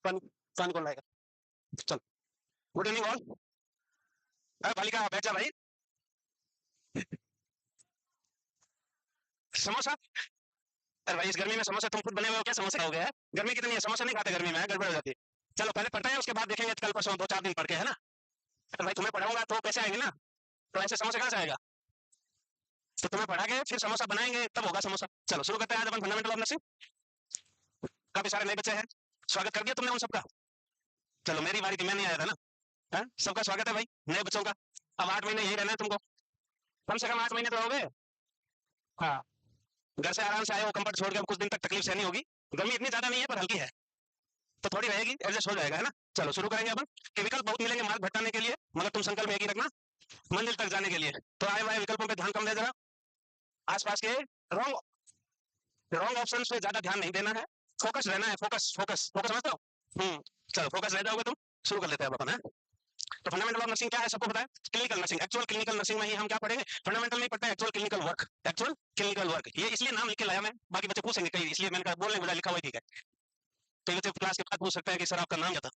पानी पानी कौन लाएगा? चल। Good evening all. अरे बालिका बैठ जा भाई। समोसा? अरे भाई इस गर्मी में समोसा तुम खुद बने हुए हो क्या? समोसा हो गया है? गर्मी कितनी है, समोसा नहीं खाते गर्मी में, गड़बड़ हो जाती है। चलो पहले पढ़ते हैं, उसके बाद देखेंगे कल परसों 2-4 दिन पढ़ के, है ना? अरे भाई तुम्हें पढ़ाऊंगा तो पैसे आएंगे ना, तो ऐसे समोसा कहाँ से आएगा? तो तुम्हें पढ़ा के फिर समोसा बनाएंगे तब होगा समोसा। चलो शुरू करते हैं आज अपन फंडामेंटल ऑफ नर्सिंग। काफी सारे नए बच्चे हैं, स्वागत कर दिया तुमने उन सबका? चलो मेरी बारी थी, मैं नहीं आया था ना। हाँ? सबका स्वागत है भाई, नए बच्चों का। अब 8 महीने यही रहना है तुमको, कम से कम 8 महीने तो रहोगे। हाँ, घर से आराम से आए हो, कंफर्ट छोड़ के, अब कुछ दिन तक तकलीफ सहनी होगी। गर्मी इतनी ज्यादा नहीं है पर हल्की है, तो थोड़ी रहेगी, एडजस्ट हो जाएगा, है ना? चलो शुरू करेंगे अपन। कि विकल्प बहुत मिलेंगे मार्क घटाने के लिए, मगर तुम संकल्प एक ही रखना, मंजिल तक जाने के लिए। तो आए हुए विकल्पों पे ध्यान कम दे जरा, आसपास के रॉन्ग रॉन्ग ऑप्शन पे ज्यादा ध्यान नहीं देना है, फोकस रहना है, फोकस फोकस फोकस, समझते हो? चलो फोकस रह जाओगे तुम। शुरू कर लेते हैं अब अपन, है? तो फंडामेंटल ऑफ नर्सिंग क्या है सबको पता है? Clinical nursing, actual clinical nursing में ही हम क्या पढ़ेंगे? फंडामेंटल नहीं पढ़ते, actual clinical work, actual clinical work. ये इसलिए नाम लिख के लाया मैं, बाकी बच्चे पूछेंगे कहीं, इसलिए मैंने कहा बोलने बोला लिखा हुआ ही ठीक है। तो ये बच्चे क्लास के बाद पूछ सकते हैं कि सर आपका नाम क्या था।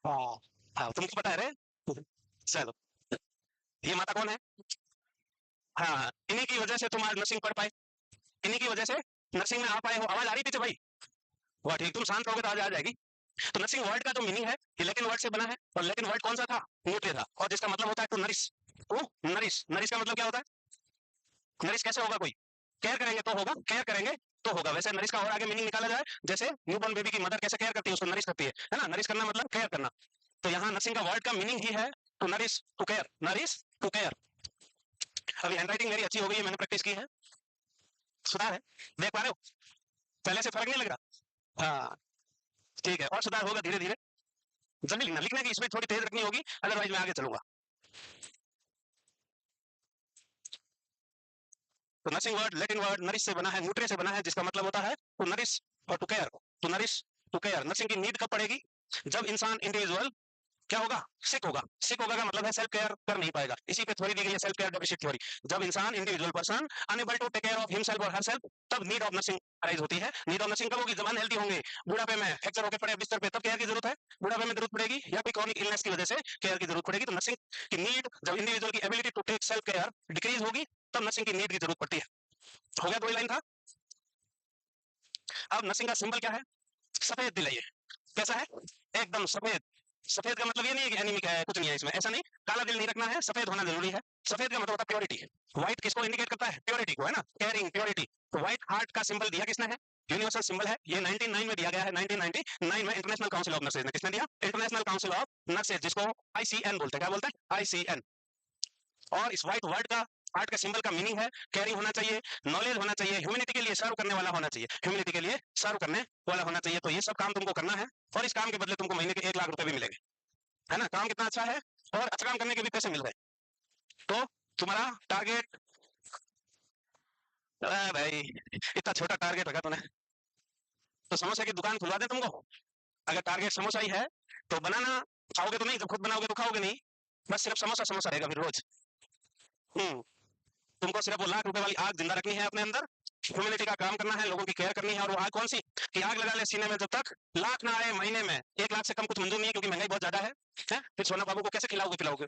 हाँ हाँ, तुमको पता है रे। चलो, ये माता कौन है? हाँ, इन्हीं की वजह से तुम आज नर्सिंग पढ़ पाए, इन्हीं की वजह से नर्सिंग में आ पाए हो। आवाज आ रही पीछे भाई? वाह ठीक, तुम शांत रहोगे तो आज आ जाएगी। तो नर्सिंग वर्ड का जो मीनिंग है, ये लैटिन वर्ड से बना है, और लैटिन वर्ड कौन सा था? न्यूट्रे था, और जिसका मतलब होता है to nourish. To nourish, nourish का मतलब क्या होता है? नरिश कैसे होगा कोई? केयर करेंगे तो होगा, केयर करेंगे तो होगा। वैसे नरिश का और आगे मीनिंग निकाला जाए, जैसे न्यूबॉर्न बेबी की मदर कैसे केयर करती है, उसको नरिश करती है ना? नरिश करना मतलब केयर करना। तो यहाँ नर्सिंग का वर्ड का मीनिंग ही है to nourish, to care, nourish to care. अभी हैंडराइटिंग मेरी अच्छी हो गई है, मैंने प्रैक्टिस की है, सुधार है, देख पा रहे हो? पहले से फर्क नहीं लग रहा? हाँ ठीक है, और सुधार होगा धीरे धीरे। जल्दी लिखना, लिखने की स्पीड थोड़ी तेज रखनी होगी, अदरवाइज मैं आगे चलूंगा। तो nursing word Latin word nourish से बना है, न्यूट्रे से बना है, जिसका मतलब होता है टू नरिश और to care. To nourish to care. Nursing की नीड कब पड़ेगी? जब इंसान इंडिविजुअल क्या होगा? सिक होगा। सिक होगा का मतलब है सेल्फ केयर कर नहीं पाएगा, इसी पे थ्योरी दी गई है, सेल्फ केयर डेफिशिएंट थ्योरी। जब इंसान individual person unable to take care of himself और हरसेल्फ, तब नीड ऑफ नर्सिंग अराइज होती है। नीड ऑफ नर्सिंग कब होगी? जब अनहेल्दी होंगे, बुढ़ापे में फ्रैक्चर होकर पड़े बिस्तर पे, तब केयर की जरूरत है। बुढ़ापे में जरूरत पड़ेगी, या कोई क्रॉनिक इलनेस की वजह से केयर की जरूरत पड़ेगी। तो नर्सिंग की नीड, जब इंडिविजुअल की ability to take self care decrease होगी, तब नर्सिंग की नीड की जरूरत पड़ती है। हो गया? 2 लाइन था। अब नर्सिंग का सिंबल क्या है? सफेद दिल है ये। कैसा है? एकदम सफेद। सफेद का मतलब ये नहीं है कि एनीमिक है, कुछ नहीं है इसमें, ऐसा नहीं। काला दिल नहीं रखना है, सफेद होना जरूरी है। सफेद का मतलब होता है प्योरिटी। व्हाइट किसको इंडिकेट करता है? प्योरिटी को, है ना? Caring, purity. तो व्हाइट हार्ट का सिंबल दिया किसने है? यूनिवर्सल सिंबल है ये, 1909 में दिया गया है। 1999 में इंटरनेशनल काउंसिल ऑफ नर्सेज ने किसने दिया? इंटरनेशनल काउंसिल ऑफ नर्सेज, जिसको आईसीएन बोलते हैं। क्या बोलते हैं? आईसीएन। और इस व्हाइट वर्ड का, हार्ट का सिंबल का मीनिंग है कैरिंग होना चाहिए, नॉलेज होना चाहिए, ह्यूमैनिटी के लिए सर्व करने वाला होना चाहिए, ह्यूमैनिटी के लिए सर्व करने वाला होना चाहिए। तो ये सब काम तुमको करना है, और इस काम के बदले तुमको महीने के 1 लाख रुपए भी मिलेंगे, है ना? काम कितना अच्छा है, और अच्छा काम करने के भी पैसे मिल रहे हैं। तो तुम्हारा टारगेट, भाई इतना छोटा टारगेट रखा तूने, तो समोसा की दुकान खुलवा दे तुमको। अगर टारगेट समोसा ही है तो बनाना, खाओगे तो नहीं, जब खुद बनाओगे तो खाओगे नहीं, बस सिर्फ समोसा समोसा रहेगा फिर रोज। हम्म तुमको सिर्फ वो ₹1,00,000 वाली आग जिंदा रखनी है अपने अंदर, ह्यूमैनिटी का काम करना है, लोगों की केयर करनी है। और वो आग कौन सी? कि आग लगा ले सीने में, जब तक लाख ना आए महीने में। 1 लाख से कम कुछ मंजूर नहीं है, क्योंकि महंगाई बहुत ज्यादा है? फिर सोना बाबू को कैसे खिलाओगे पिलाओगे?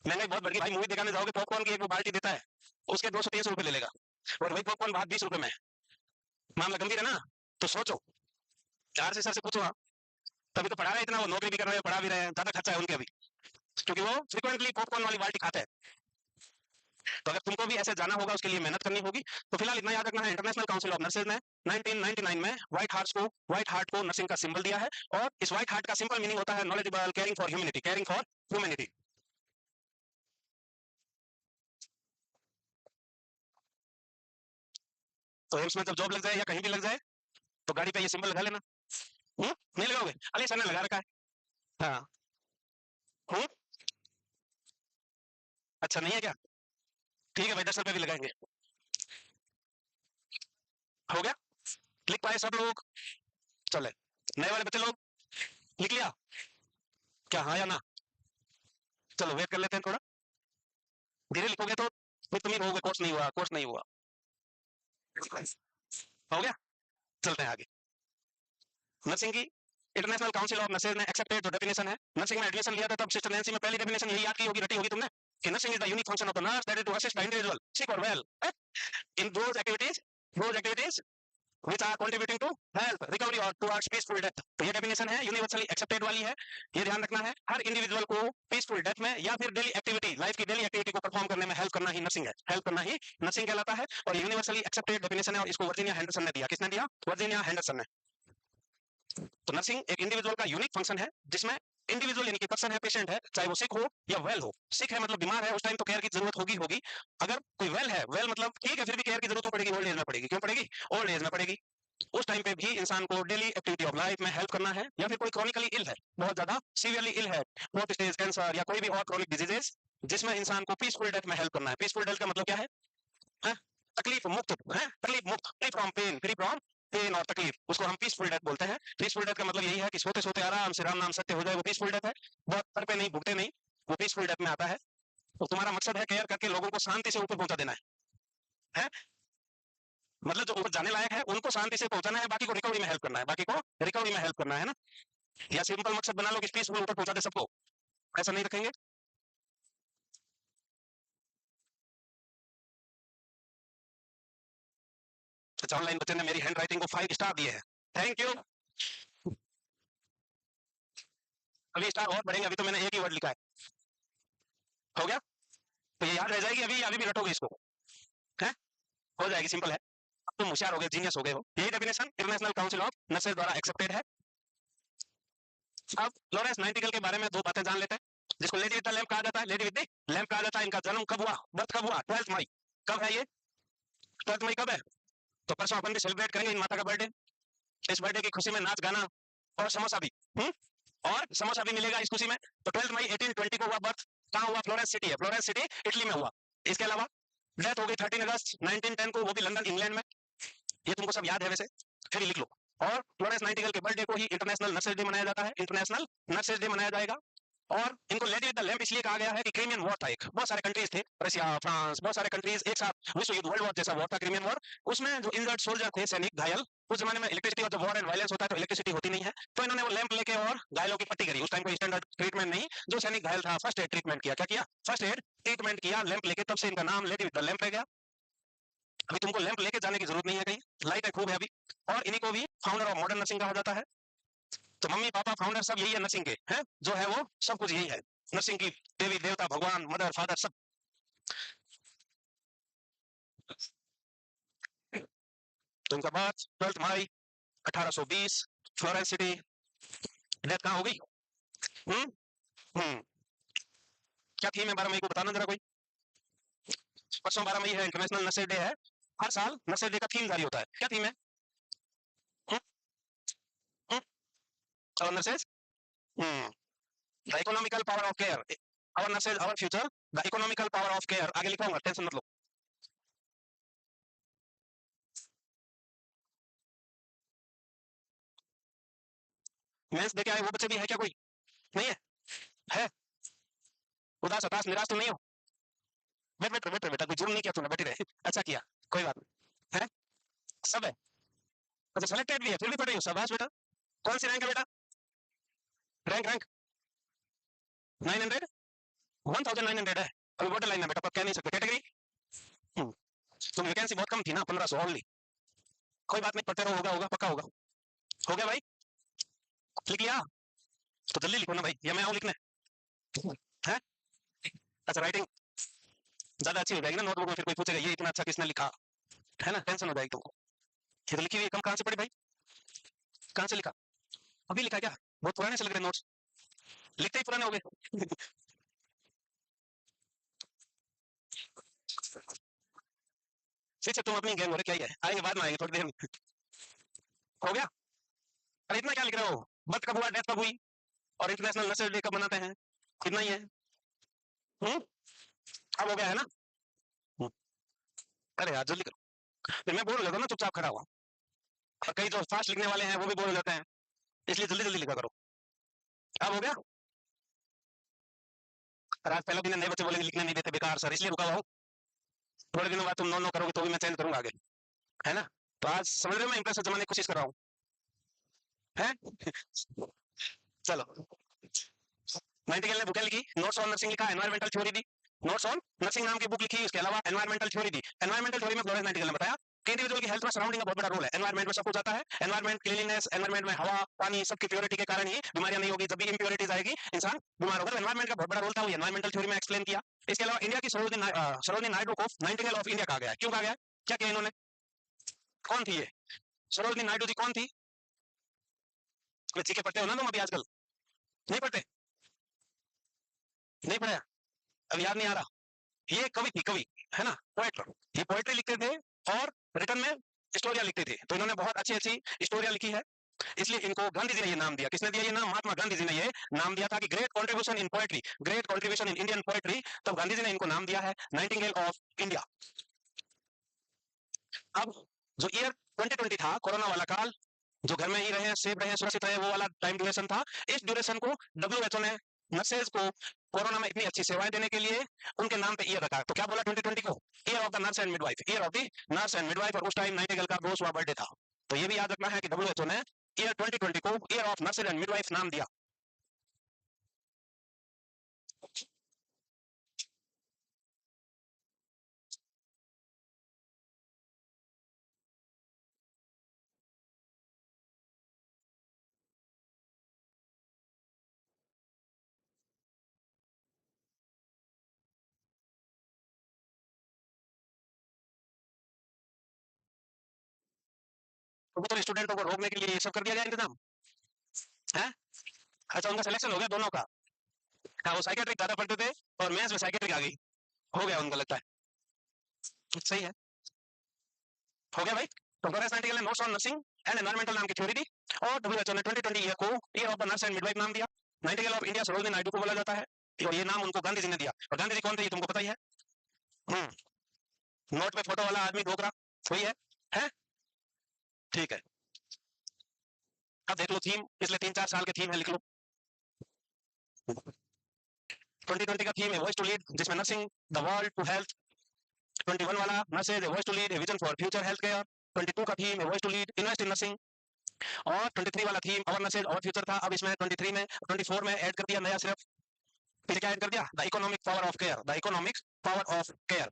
महंगाई बहुत बढ़ गई भाई, मूवी दिखाने जाओगे, पॉपकॉर्न की एक वो बाल्टी देता है, उसके 200-300 रुपए ले लेगा, और वही पॉपकॉर्न बाहर 20 रुपए में है। मामला गंभीर है ना? तो सोचो, चार से सर से पूछो। हाँ, तभी तो पढ़ा रहे इतना, वो नौकरी भी कर रहे हैं, पढ़ा भी रहे हैं, ज्यादा खर्चा है उनके अभी, क्योंकि वो फ्रिक्वेंटली पॉपकॉर्न वाली बाल्टी खाते हैं। तो अगर तुमको भी ऐसे जाना होगा, उसके लिए मेहनत करनी होगी। तो फिलहाल इतना याद रखना है, इंटरनेशनल काउंसिल ऑफ नर्सेज ने 1999 में व्हाइट हार्ट को नर्सिंग का सिंबल दिया है। और इस व्हाइट हार्ट का सिंपल मीनिंग होता है knowledgeable, caring for humanity, caring for humanity. तो एम्स में जब जॉब लग जाए या कहीं भी लग जाए, तो गाड़ी पे ये सिंबल लगा लेना। नहीं लगाओगे? अली सर ने लगा रखा है। हाँ। हम्म अच्छा नहीं है क्या? ठीक है भाई, 10 रुपए भी लगाएंगे। हो गया? लिख पाए सब लोग? चले, नए वाले बच्चे लोग लिख लिया? क्या हाँ या ना? चलो वेट कर लेते हैं थोड़ा। धीरे लिखोगे तो फिर तुम ही कहोगे कोर्स नहीं हुआ, कोर्स नहीं हुआ। हो गया, चलते हैं आगे। नर्सिंग की इंटरनेशनल काउंसिल ऑफ नर्सेज ने एक्सेप्टेड जो डेफिनेशन है, नर्सिंग में एडमिशन लिया था तब सिस्टर नैंसी में पहली डेफिनेशन यही याद की होगी, रटी होगी तुमने, कि nursing is the unique function of the nurse that is to assist the individual sick or well in those activities which are contributing to health recovery or towards peaceful death। तो ये definition है universally accepted वाली है, ये ध्यान रखना है, हर individual को पीसफुल डेथ में या फिर डेली एक्टिविटी, लाइफ की डेली एक्टिविटी को परफॉर्म करने में हेल्प करना ही नर्सिंग है, हेल्प करना ही नर्सिंग कहलाता है। और यूनिवर्सली एक्सेप्टेड डेफिनेशन है, और इसको वर्जीनिया हेंडरसन ने दिया। किसने दिया? वर्जीनिया हेंडरसन ने। तो नर्सिंग एक इंडिविजुअल का यूनिक फंक्शन है, जिसमें इंडिविजुअल यानी कि पर्सन है, पेशेंट है, चाहे वो सिक हो या वेल हो। सिक है मतलब बीमार है, उस टाइम तो केयर की जरूरत होगी होगी। अगर कोई वेल है, वेल मतलब ठीक है, फिर भी केयर की जरूरत तो पड़ेगी, ओल्ड एज में पड़ेगी। क्यों पड़ेगी? ओल्ड एज में पड़ेगी। उस टाइम पे भी इंसान को डेली एक्टिविटी ऑफ लाइफ में हेल्प करना है। या फिर कोई क्रॉनिकली इल है, बहुत ज्यादा सीवियरली इल है, फोर्थ स्टेज कैंसर या कोई भी और क्रॉनिक डिजीजेस, जिसमें इंसान को पीसफुल डेथ में हेल्प करना है। पीसफुल डेथ का मतलब क्या है? है? तकलीफ मुक्त है, तकलीफ मुक्त, free from pain, free from pain और तकलीफ, उसको हम पीसफुल डेथ बोलते हैं। पीसफुल डेथ का मतलब यही है कि सोते सोते आराम से राम नाम सत्य हो जाए, वो पीसफुल डेथ है। बहुत सर पे नहीं, भुगते नहीं, वो पीसफुल डेथ में आता है। तो तुम्हारा मकसद है केयर करके लोगों को शांति से ऊपर पहुंचा देना है? मतलब जो ऊपर जाने लायक है उनको शांति से पहुंचाना है, बाकी को रिकवरी में हेल्प करना है, बाकी को रिकवरी में हेल्प करना है ना। या सिंपल मकसद बना लो कि पीसफुल ऊपर पहुंचा दे सबको, ऐसा नहीं रखेंगे। अच्छा, ऑनलाइन बच्चे ने मेरी हैंड राइटिंग को 5 स्टार दिए हैं, थैंक यू। अभी स्टार और बढ़ेंगे, अभी तो मैंने एक ही वर्ड लिखा है। हो गया, तो ये याद रह जाएगी, अभी अभी भी रटोगे इसको, है? हो जाएगी, सिंपल है। अब तुम होशियार हो गए, जीनियस हो गए हो। यही definition international council of nurses द्वारा एक्सेप्टेड है। अब फ्लोरेंस नाइटिंगेल के बारे में दो बातें जान लेते हैं, जिसको लेडी विद द लैम्प कहा जाता है। लेडी विद द लैम्प कहा जाता है। इनका जन्म कब हुआ, बर्थ कब हुआ? 12 मई। कब है ये? 12 मई कब है? तो परसों अपन भी सेलिब्रेट करेंगे इन माता का बर्थडे। इस बर्थडे की खुशी में नाच गाना और समोसा भी, और समोसा भी मिलेगा इस खुशी में। तो 12 मई 1820 को हुआ बर्थ। कहाँ हुआ? फ्लोरेंस सिटी है, फ्लोरेंस सिटी इटली में हुआ। इसके अलावा डेथ हो गई 13 अगस्त 1910 को, वो भी लंदन इंग्लैंड में। ये तुमको सब याद है वैसे, फिर लिख लो। और फ्लोरेंस नाइटिंगेल के बर्थडे को ही इंटरनेशनल नर्सेज डे मनाया जाता है, इंटरनेशनल नर्सेज डे मनाया जाएगा। और इनको लेडी विद द लैम्प इसलिए कहा गया है कि क्रीमियन वॉर था एक, बहुत सारे कंट्रीज थे, रशिया, फ्रांस, बहुत सारे कंट्रीज एक साथ, विश्व युद्ध, वर्ल्ड वॉर जैसा वॉर था, क्रीमियन वॉर। उसमें जो इंजर्ड सोल्जर थे, सैनिक घायल, उस जमाने में इलेक्ट्रिसिटी और जब वॉर एंड वायलेंस होता है तो इलेक्ट्रिसिटी होती नहीं है, तो इन्होंने वो लैंप लेके और घायलों की पट्टी करी। उस टाइम कोई स्टैंडर्ड ट्रीटमेंट नहीं, जो सैनिक घायल था फर्स्ट एड ट्रीटमेंट किया। क्या किया? फर्स्ट एड ट्रीटमेंट किया लैंप लेके, तब से इनका नाम लेडी विद द लैंप रह गया। अभी तुमको लैंप लेके जाने की जरूरत नहीं है कहीं, लाइट है खूब है अभी। और इन्हीं को भी फाउंडर ऑफ मॉडर्न नर्सिंग कहा जाता है। तो मम्मी पापा फाउंडर सब यही है नर्सिंग के, हैं जो है वो सब कुछ यही है नर्सिंग की, देवी देवता भगवान मदर फादर सब। तो इनका बर्थ 12 मई 1820, फ्लोरेंस सिटी। डेथ कहाँ हो गई? हम्म हम्म क्या थीम है 12 मई को, बताना जरा कोई। परसों 12 मई है, इंटरनेशनल नर्सेज डे है। हर साल नर्सेज डे का थीम जारी होता है, क्या थीम है? हम्म हम्म और nurses, the economical power of care, our nurses our future, the economical power of care. आगे लिखा, टेंशन मत लो। मेंस दे के आए वो बच्चे भी है क्या कोई? नहीं है? है? उदास हताश निराश तो नहीं हो? बैठ बैठ बैठ बेटा, कोई जुर्म नहीं किया तूने, बैठी रहे। अच्छा किया, कोई बात नहीं है, सब है। अच्छा, सेलेक्टेड भी है, फिर भी पढ़ रही हो, शाबाश बेटा। कौन सी रैंक है बेटा? रैंक रैंक 900, 1900 है। अभी बॉर्डर लाइन है बेटा, पर कह नहीं सकते। कैटेगरी, तो वैकेंसी बहुत कम थी ना, 1500 ओनली। कोई बात नहीं, पढ़ते रहो, होगा होगा पक्का होगा। हो गया भाई, लिख लिया? तो जल्दी लिखो ना भाई, या मैं आऊँ लिखने? है? अच्छा, राइटिंग ज्यादा अच्छी हो जाएगी ना, नोटबुक में फिर कोई पूछेगा ये इतना अच्छा किसने लिखा, है ना, टेंशन हो जाएगी तुमको। ये तो लिखी हुई कम कहाँ से पड़ी भाई, कहाँ से लिखा? अभी लिखा क्या? बहुत पुराने से लग रहे नोट्स, लिखते ही पुराने हो गए। ठीक है, तुम अपनी गैंग हो रहे, क्या ही है, आएंगे बाद में, आएंगे थोड़ी देर में। हो गया? अरे इतना क्या लिख रहे हो? बर्थ कब हुआ, डेथ कब हुई, और इंटरनेशनल नर्सेज डे कब मनाते हैं, इतना ही है। हम्म अब हो गया है ना? हम्म, अरे यार जल्दी करो, फिर मैं बोर हो जाता हूं ना चुपचाप खड़ा हुआ। और कई जो फास्ट लिखने वाले हैं वो भी बोर हो जाते हैं, इसलिए जल्दी जल्दी लिखा करो। अब हो गया? और आज पहले दिन नए बच्चे बोलेंगे लिखने नहीं देते बेकार सर, इसलिए रुका हुआ हूँ। थोड़े दिनों बाद तुम नो नो करोगे तो भी मैं चेंज करूंगा आगे, है ना? तो आज समझ रहे हो मैं इंप्रेस जमाने की कोशिश कर रहा हूँ, है? चलो, नाइटिंगेल ने बुक लिखी, नोट्स ऑन नर्सिंग लिखा, environmental theory the, notes on nursing नाम की बुक लिखी, इसके अलावा एनवायरमेंटल थ्योरी दी। एनवायरमेंटल थ्योरी में फ्लोरेंस नाइटिंगेल ने बताया कि इंडिविजुअल की हेल्थ में सराउंडिंग का बहुत बड़ा रोल है। एनवायरमेंट में सब कुछ आता है, एनवायरमेंट क्लीनिनेस, एनवायरमेंट में हवा पानी सबकी प्योरिटी के कारण ही बीमारियां नहीं होगी, जब भी इम्प्योरिटीज आएगी इंसान बीमार होगा। एनवायरमेंट का बहुत बड़ा रोल था, वो एनवायरमेंटल थ्योरी में एक्सप्लेन किया। इसके अलावा इंडिया की सरोजिनी नायडू को नाइटिंगेल ऑफ इंडिया कहा गया है। क्यों कहा गया? क्या किया इन्होंने? कौन थी ये सरोजिनी नायडू जी? कौन थी? जीके पढ़ते हो ना तुम अभी आजकल? नहीं पढ़ते? नहीं पढ़ा? अब याद नहीं आ रहा? ये कवि थी, कवि, है ना, पोएट। ये पोएट्री लिखते थे और रिटर्न में स्टोरिया लिखते थे, तो इन्होंने बहुत अच्छी अच्छी स्टोरिया लिखी है, इसलिए इनको गांधी जी ने ये नाम दिया। किसने दिया ये नाम? महात्मा गांधी जी ने ये नाम दिया था कि great contribution in poetry, great contribution in Indian poetry, तब गांधी जी ने इनको नाम दिया है नाइटिंगेल ऑफ इंडिया। अब जो ईयर 2020 था, कोरोना वाला काल, जो घर में ही रहे, सेफ रहे, सुरक्षित रहे, वो वाला टाइम ड्यूरेशन था। इस ड्यूरेशन को डब्ल्यूएचओ ने नर्सेज को कोरोना में इतनी अच्छी सेवाएं देने के लिए उनके नाम पे ईयर रखा। तो क्या बोला 2020 को? Year of the nurse and midwife, year of the nurse and midwife. और उस टाइम नाइटिंगेल का 200वां बर्थडे था। तो ये भी याद रखना है कि डब्ल्यूएचओ ने ईयर 2020 को year of nurses and midwife नाम दिया। तो स्टूडेंटों को रोकने के लिए ये सब कर दिया गया इंतजाम है। अच्छा, उनका सिलेक्शन हो गया दोनों का। हाँ, वो साइकेट्रिक ज्यादा पढ़ते थे और मैथ्स में साइकेट्रिक आ गई, हो गया उनका, लगता है सही है, हो गया भाई। तो फ्लोरेंस नाइटिंगेल ने notes on nursing and environmental नाम की थ्योरी दी और डब्ल्यूएचओ ने 2020 ईयर को year of the nurse and midwife नाम दिया। Nightingale of India Sarojini Naidu को बोला जाता है, और ये नाम उनको गांधी जी ने दिया। और गांधी जी कौन थे ये तुमको पता ही है। नोट पे फोटो वाला आदमी ढोक रहा वही है? ठीक है, अब देख लो थीम, पिछले 3-4 साल के थीम है, लिख लो। 2020 का थीम है वॉइस टू लीड, जिसमें nursing the world to health. 21 वाला nurses voice to lead, vision for future health care. 22 का थीम है voice to lead, invest in nursing. और 23 वाला theme our message our future था। अब इसमें 23 में 24 में ऐड कर दिया नया सिर्फ, फिर क्या ऐड कर दिया? The economic power of care, the economic power of care.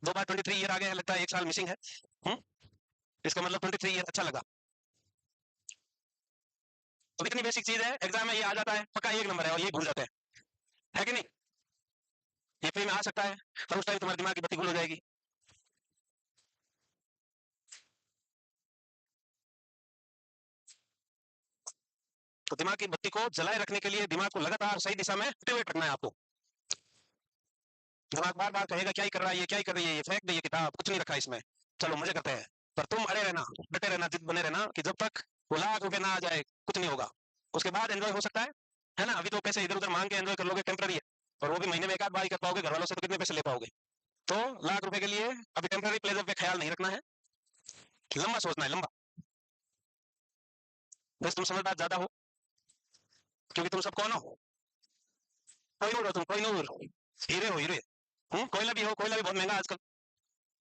2 बार 23 ईयर आ गया है, लगता है एक साल मिसिंग है। हुँ? इसका मतलब 23 ईयर अच्छा लगा। तो इतनी बेसिक चीज है, एग्जाम में ये आ जाता है, पक्का 1 नंबर है, और ये भूल जाते हैं, है कि नहीं? ये फ्री में आ सकता है, पर उस टाइम तुम्हारे दिमाग की बत्ती गुल हो जाएगी। तो दिमाग की बत्ती को जलाए रखने के लिए दिमाग को लगातार सही दिशा में एक्टिवेट रखना है आपको। दिमाग बार बार कहेगा क्या ही कर रहा है ये, क्या ही कर रही है ये, फेंक दे ये किताब, कुछ नहीं रखा इसमें, चलो मजे करते हैं। पर तुम अड़े रहना, डटे रहना, जिद बने रहना कि जब तक वो ₹1,00,000 ना आ जाए कुछ नहीं होगा। उसके बाद एंजॉय हो सकता है ना? अभी तो पैसे इधर उधर मांग के एंजॉय कर लोगे, टेम्पररी है, और वो भी महीने में एक आध बार ही कर पाओगे, घर वालों से तो कितने पैसे ले पाओगे? तो ₹1,00,000 के लिए अभी टेम्पररी प्लेजर पे ख्याल नहीं रखना है, लंबा सोचना है, लंबा। बस तुम समझदार ज्यादा हो, क्योंकि तुम सब कौन हो? कोहिनूर हो तुम, कोहिनूर, हीरे हो, हीरे। कोयला भी हो, कोयला भी बहुत महंगा आजकल,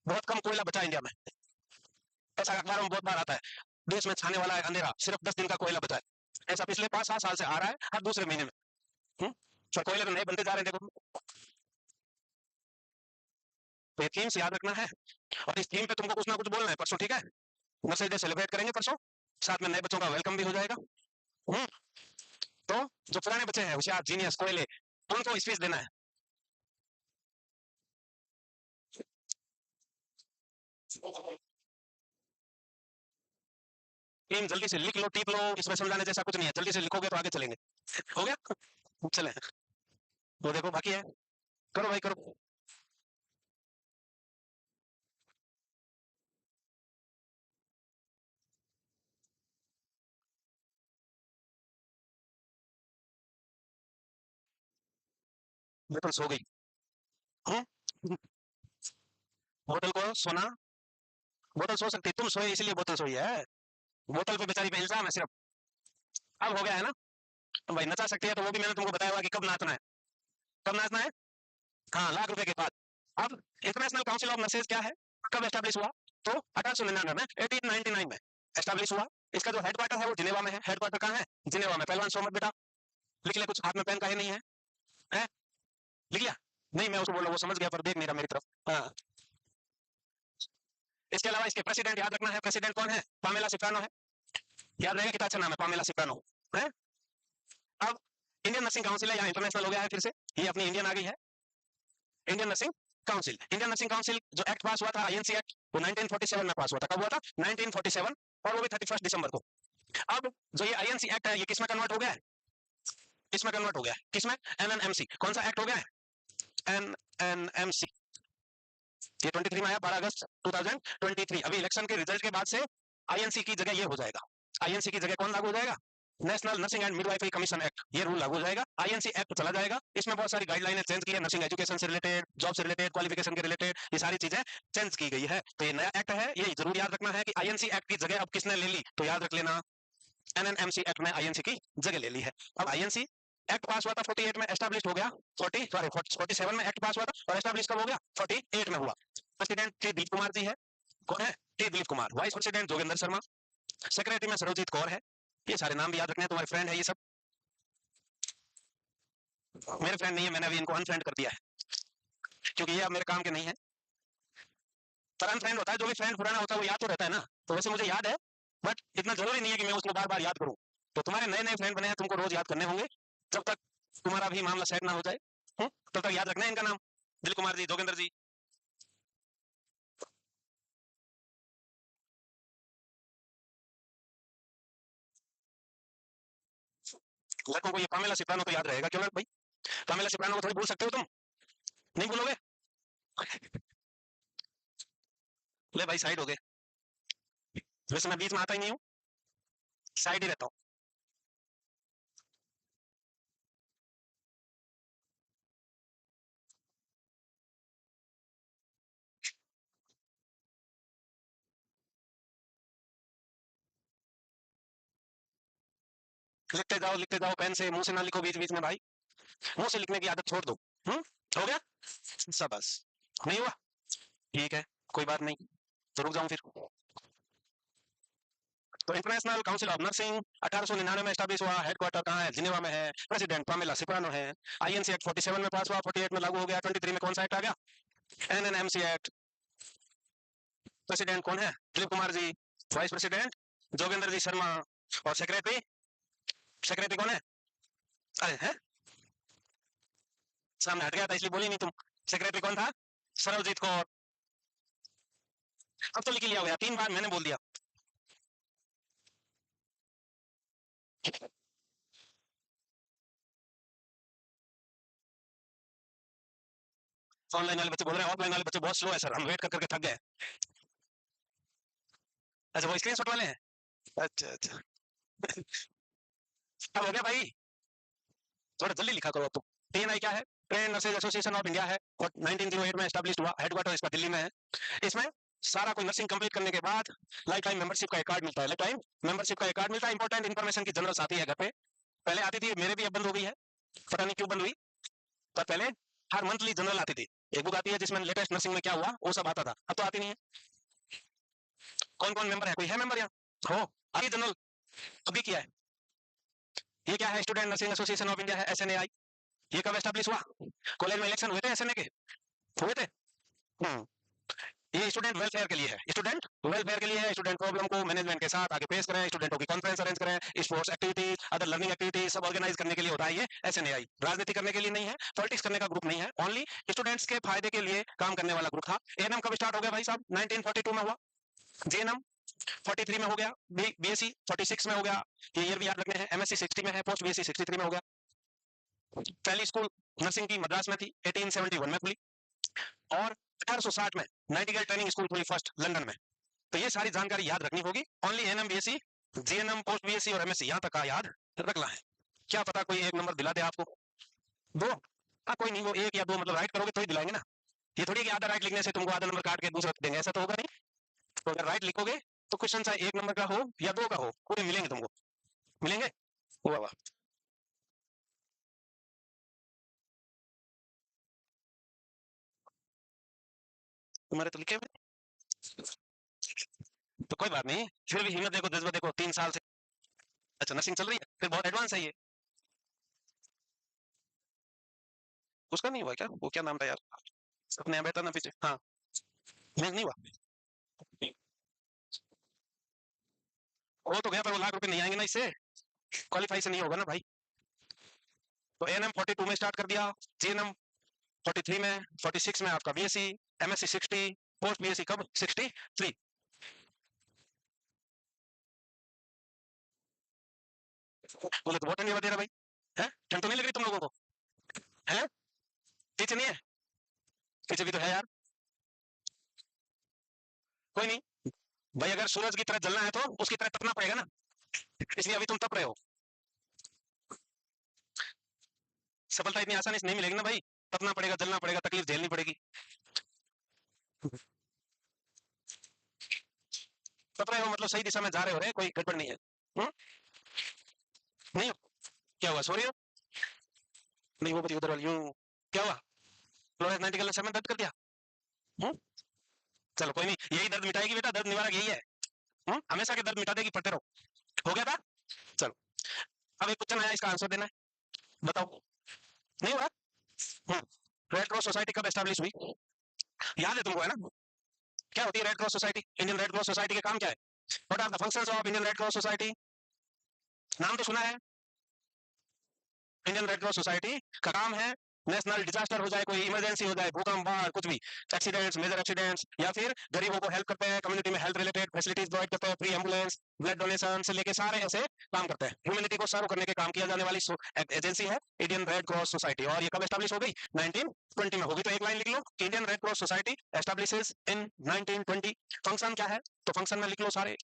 बहुत कम कोयला बचा इंडिया में। ऐसा अखबारों में बहुत बार आता है, देश में छाने वाला है अंधेरा, सिर्फ 10 दिन का कोयला बचा है। ऐसा पिछले 5-7 साल से आ रहा है, हर दूसरे महीने में। तो कोयले तो नए बनते जा रहे हैं, देखो। तो ये थीम्स याद रखना है, और इस थीम पे तुमको कुछ ना कुछ बोलना है परसों, ठीक है? नर्सरी डे सेलिब्रेट करेंगे परसों, साथ में नए बच्चों का वेलकम भी हो जाएगा। हम्म, तो जो पुराने बच्चे हैं, होशियार, जीनियस, कोयले, उनको स्पीच देना है। टीम जल्दी से लिख लो, टीप लो, इसमें समझाने जैसा कुछ नहीं है, जल्दी से लिखोगे तो आगे चलेंगे। हो गया? चले, वो देखो बाकी है, करो भाई करो। बोतल सो गई। हम्म, बोतल को सोना, बोतल सो सकती है, तुम सोए इसलिए बोतल सोई है, बोतल पे बेचारी पे इल्जाम है सिर्फ। अब हो गया है ना? तो भाई नचा सकती है, तो वो भी मैंने तुमको बताया हुआ कि कब नाचना है। कब नाचना है? हाँ, लाख रुपए के बाद। अब इंटरनेशनल काउंसिल ऑफ नर्सेज क्या है, कब एस्टेब्लिश हुआ? तो 1899 में, 1899 में एस्टेब्लिश हुआ। इसका जो हेडक्वार्टर है वो जिनेवा में है। हेडक्वार्टर कहाँ है? जिनेवा में। पहलवान सोमत बेटा लिख ले, कुछ हाथ में पेन का ही नहीं है, है? लिख लिया? नहीं, मैं उसको बोल रहा हूँ, वो समझ गया पर देख नहीं रहा मेरी तरफ। हाँ, इसके अलावा इसके प्रेसिडेंट याद रखना है। प्रेसिडेंट कौन है? पामेला सिप्रानो है। याद रहेगा, कितना अच्छा नाम है, पामेला सिप्रानो है। अब इंडियन नर्सिंग काउंसिल है, यहाँ इंटरनेशनल हो गया है फिर से, ये अपनी इंडियन आ गई है। Indian nursing council, Indian nursing council जो एक्ट पास हुआ था, आईएनसी एक्ट, वो 1947 में पास हुआ था। कब हुआ था? 1947, और वो भी 31 दिसंबर को। अब जो ये आईएनसी एक्ट है, ये किसमें कन्वर्ट हो गया है? किसमें कन्वर्ट हो गया है? किसमें? एनएनएमसी। कौन सा एक्ट हो गया है? एनएनएमसी। ये 23 में आया, 12 अगस्त 2023। अभी इलेक्शन के रिजल्ट के बाद से आईएनसी की जगह ये हो जाएगा। आईएनसी की जगह कौन लागू हो जाएगा? National nursing and midwifery commission act, ये रूल लागू हो जाएगा। आईएनसी एक्ट चला जाएगा। इसमें बहुत सारी गाइडलाइनें चेंज की है, नर्सिंग एजुकेशन से रिलेटेड, जॉब से रिलेटेड, क्वालिफिकेशन के रिलेटेड, ये सारी चीजें चेंज की गई है। तो ये नया एक्ट है, ये जरूर याद रखना है कि आईएनसी एक्ट की जगह अब किसने ले ली, तो याद रख लेना, एनएनएमसी एक्ट में आईएनसी की जगह ले ली है। अब आईएनसी एक्ट पास हुआ था 48 में, एस्टेब्लिश हो गया 47 में एक्ट पास हुआ था, और एस्टेब्लिश कब हो गया? 48 में हुआ। प्रेसिडेंट टी दिलीप कुमार जी है। कौन है? T Dilip Kumar. Vice president Jogendra Sharma. Secretary में सरोजीत कौर है। ये सारे नाम भी याद रखने हैं, तुम्हारे फ्रेंड है ये सब। मेरे फ्रेंड नहीं है, मैंने अभी इनको अनफ्रेंड कर दिया है, क्योंकि ये अब मेरे काम के नहीं है। पर अनफ्रेंड होता है, जो भी फ्रेंड पुराना होता है वो याद तो रहता है ना। तो वैसे मुझे याद है, बट इतना जरूरी नहीं है कि मैं उसको बार बार याद करूं। तो तुम्हारे नए नए फ्रेंड बने हैं, तुमको रोज याद करने होंगे, जब तक तुम्हारा भी मामला सेट ना हो जाए। तब तक याद रखना है इनका नाम, दिलीप कुमार जी, जोगेंद्र जी। लड़कों को ये पामेला सिप्रानो तो याद रहेगा, क्यों भाई? पामेला सिप्रानो को थोड़ी भूल सकते हो तुम? नहीं भूलोगे? ले भाई, साइड हो गए। वैसे मैं बीच में आता ही नहीं हूँ, साइड ही रहता हूँ। लिखते जाओ पेन से, मुंह से ना लिखो बीच बीच में भाई। मुंह से लिखने की आदत छोड़ दो। हो गया? सब बस। नहीं हुआ? ठीक है, कोई बात नहीं, तो रुक जाऊं फिर। तो इंटरनेशनल काउंसिल ऑफ नर्सिंग 1899 में स्टैब्लिश हुआ। हेडक्वार्टर कहाँ है? जिनेवा में है। प्रेसिडेंट पामेला सिप्रानो है। आईएनसी एक्ट 47 में पास हुआ, 48 में लागू हो गया। 23 में कौन सा एक्ट आ गया? एनएनएमसी एक्ट। प्रेसिडेंट कौन है? दिलीप कुमार जी। वाइस प्रेसिडेंट जोगेंद्र जी शर्मा। और सेक्रेटरी, सेक्रेटरी कौन है? अरे है, सामने हट गया था इसलिए बोली नहीं तुम। सेक्रेटरी कौन था? सरबजीत कौर। अब तो लिख लिया होगा, 3 बार मैंने बोल दिया। ऑनलाइन वाले बच्चे बोल रहे हैं, ऑफलाइन वाले बच्चे बहुत स्लो है सर, हम वेट कर करके थक गए। अच्छा, वो स्क्रीन शॉट वाले हैं? अच्छा अच्छा। अब हो गया भाई, थोड़ा जल्दी लिखा करो अब तो। टीएनआई क्या है? Train nurses association of India है, और 1908 में एस्टेब्लिश हुआ। हेडक्वार्टर इसका दिल्ली में है। इसमें सारा कोई नर्सिंग कंप्लीट करने के बाद लाइफ टाइम मेंबरशिप का एक कार्ड मिलता है। लाइफ टाइम मेंबरशिप का एक कार्ड मिलता है। इंपॉर्टेंट इन्फॉर्मेशन की जनरल आती है घर पे। पहले आती थी, मेरे भी अब बंद हो गई है, पता नहीं क्यों बंद हुई। पर पहले हर मंथली जनरल आती थी, एक बुक आती है जिसमें लेटेस्ट नर्सिंग में क्या हुआ वो सब आता था। अब तो आती नहीं है। कौन कौन मेंबर है? कोई है मेंबर यहाँ? हो, आती जनरल? अभी किया है? ये क्या है? Student nursing association of India है, एसएनएआई। ये कब एस्टेब्लिश हुआ? कॉलेज में इलेक्शन हुए थे एसएनए के? हुए थे। हम्म। ये स्टूडेंट वेलफेयर के लिए है, स्टूडेंट वेलफेयर के लिए है। स्टूडेंट प्रॉब्लम को मैनेजमेंट के साथ आगे पेश करें, स्टूडेंटों की कॉन्फ्रेंस अरेंज करें, sports activities, other learning activities सब ऑर्गेनाइज करने के लिए होता है ये एसएनएआई। राजनीति करने के लिए नहीं है, पॉलिटिक्स करने का ग्रुप नहीं है, ओनली स्टूडेंट्स के फायदे के लिए काम करने वाला ग्रुप था। एएनएम कब स्टार्ट हो गया भाई साहब? 1942 में हुआ। जेएनएम 43 में हो गया। बीएससी 46 में हो गया, ये ईयर भी याद रखने हैं। एमएससी 60 में है, पोस्ट बीएससी 63 में हो गया। पहली स्कूल नर्सिंग की मद्रास में थी, 1871 में खुली। और 1860 में नाइटिंगेल ट्रेनिंग स्कूल खुली फर्स्ट लंदन में। तो ये सारी जानकारी याद रखनी होगी। Only NM BSc, GNM, post BSc और एमएससी यहाँ तक का याद रखना है। क्या पता कोई एक नंबर दिला दे आपको, दो। हाँ कोई नहीं, वो एक या दो मतलब राइट करोगे तो ही दिलाएंगे ना। ये थोड़ी कि आधा राइट लिखने से तुमको आधा नंबर काट के दूसरा देंगे, ऐसा तो होगा नहीं। तो अगर राइट लिखोगे तो क्वेश्चन चाहे 1 नंबर का हो या 2 का हो, पूरे मिलेंगे तुमको, मिलेंगे। वाह वाह। तुम्हारे तो लिखे हुए। तो कोई बात नहीं, फिर भी हिम्मत देखो, जज्बा देखो, 3 साल से। अच्छा नर्सिंग चल रही है, फिर बहुत एडवांस है ये। उसका नहीं हुआ क्या, वो क्या नाम था यार, अपने यहाँ बैठा ना पीछे, हाँ। नहीं हुआ। वो तो गया, पर वो लाख रुपए नहीं आएंगे ना इससे, क्वालिफाई से नहीं होगा ना भाई। तो एएनएम 42 में स्टार्ट कर दिया, जीएनएम 43 में, 46 में आपका बीएससी, एमएससी 60, पोस्ट बीएससी कब 63। बोले तो बहुत ठंडी हवा दे रहा भाई, है ठंड तो नहीं लग रही तुम लोगों को, है पीछे नहीं है, पीछे भी तो है यार। कोई नहीं भाई, अगर सूरज की तरह जलना है तो उसकी तरह तपना पड़ेगा ना, इसलिए अभी तुम तप रहे हो। सफलता इतनी आसानी से नहीं मिलेगी ना भाई, तपना पड़ेगा, जलना पड़ेगा, तकलीफ झेलनी पड़ेगी। तप रहे हो मतलब सही दिशा में जा रहे हो रे, कोई गड़बड़ नहीं है। हुँ? नहीं हो? क्या हुआ, सो रही हो? नहीं वो बची उधर वाली, यूं क्या हुआ, फ्लोरेंस नाइटिंगेल ने सर में दर्द कर दिया। हुँ? चलो कोई नहीं, यही दर्द मिटाएगी बेटा, दर्द निवारक यही है। हमेशा के दर्द मिटा देगी, पढ़ते रहो। हो गया था। चलो अब एक क्वेश्चन आया, इसका आंसर देना है, बताओ। नहीं हुआ। रेड क्रॉस सोसाइटी कब एस्टेब्लिश हुई, याद है तुमको, है ना? क्या होती है red cross society, Indian red cross society के काम क्या है, what are the functions of Indian red cross society? नाम तो सुना है, इंडियन रेड क्रॉस सोसाइटी का काम है, नेशनल डिजास्टर हो जाए, कोई इमरजेंसी हो जाए, भूकंप, बाढ़, कुछ भी, एक्सीडेंट्स, मेजर एक्सीडेंट्स, या फिर गरीबों को हेल्प करते हैं, कम्युनिटी में हेल्थ रिलेटेड फैसिलिटीज प्रोवाइड करते हैं, फ्री एम्बुलेंस, ब्लड डोनेशन से लेके सारे ऐसे काम करते हैं, ह्यूमैनिटी को सर्व करने के काम किया जाने वाली एजेंसी है इंडियन रेड क्रॉस सोसाइटी। और ये कब एस्टेब्लिश हो गई, 1920 में होगी। तो एक लाइन लिख लो कि Indian red cross Society establishes in 1920। Function क्या है, तो फंक्शन में लिख लो सारे।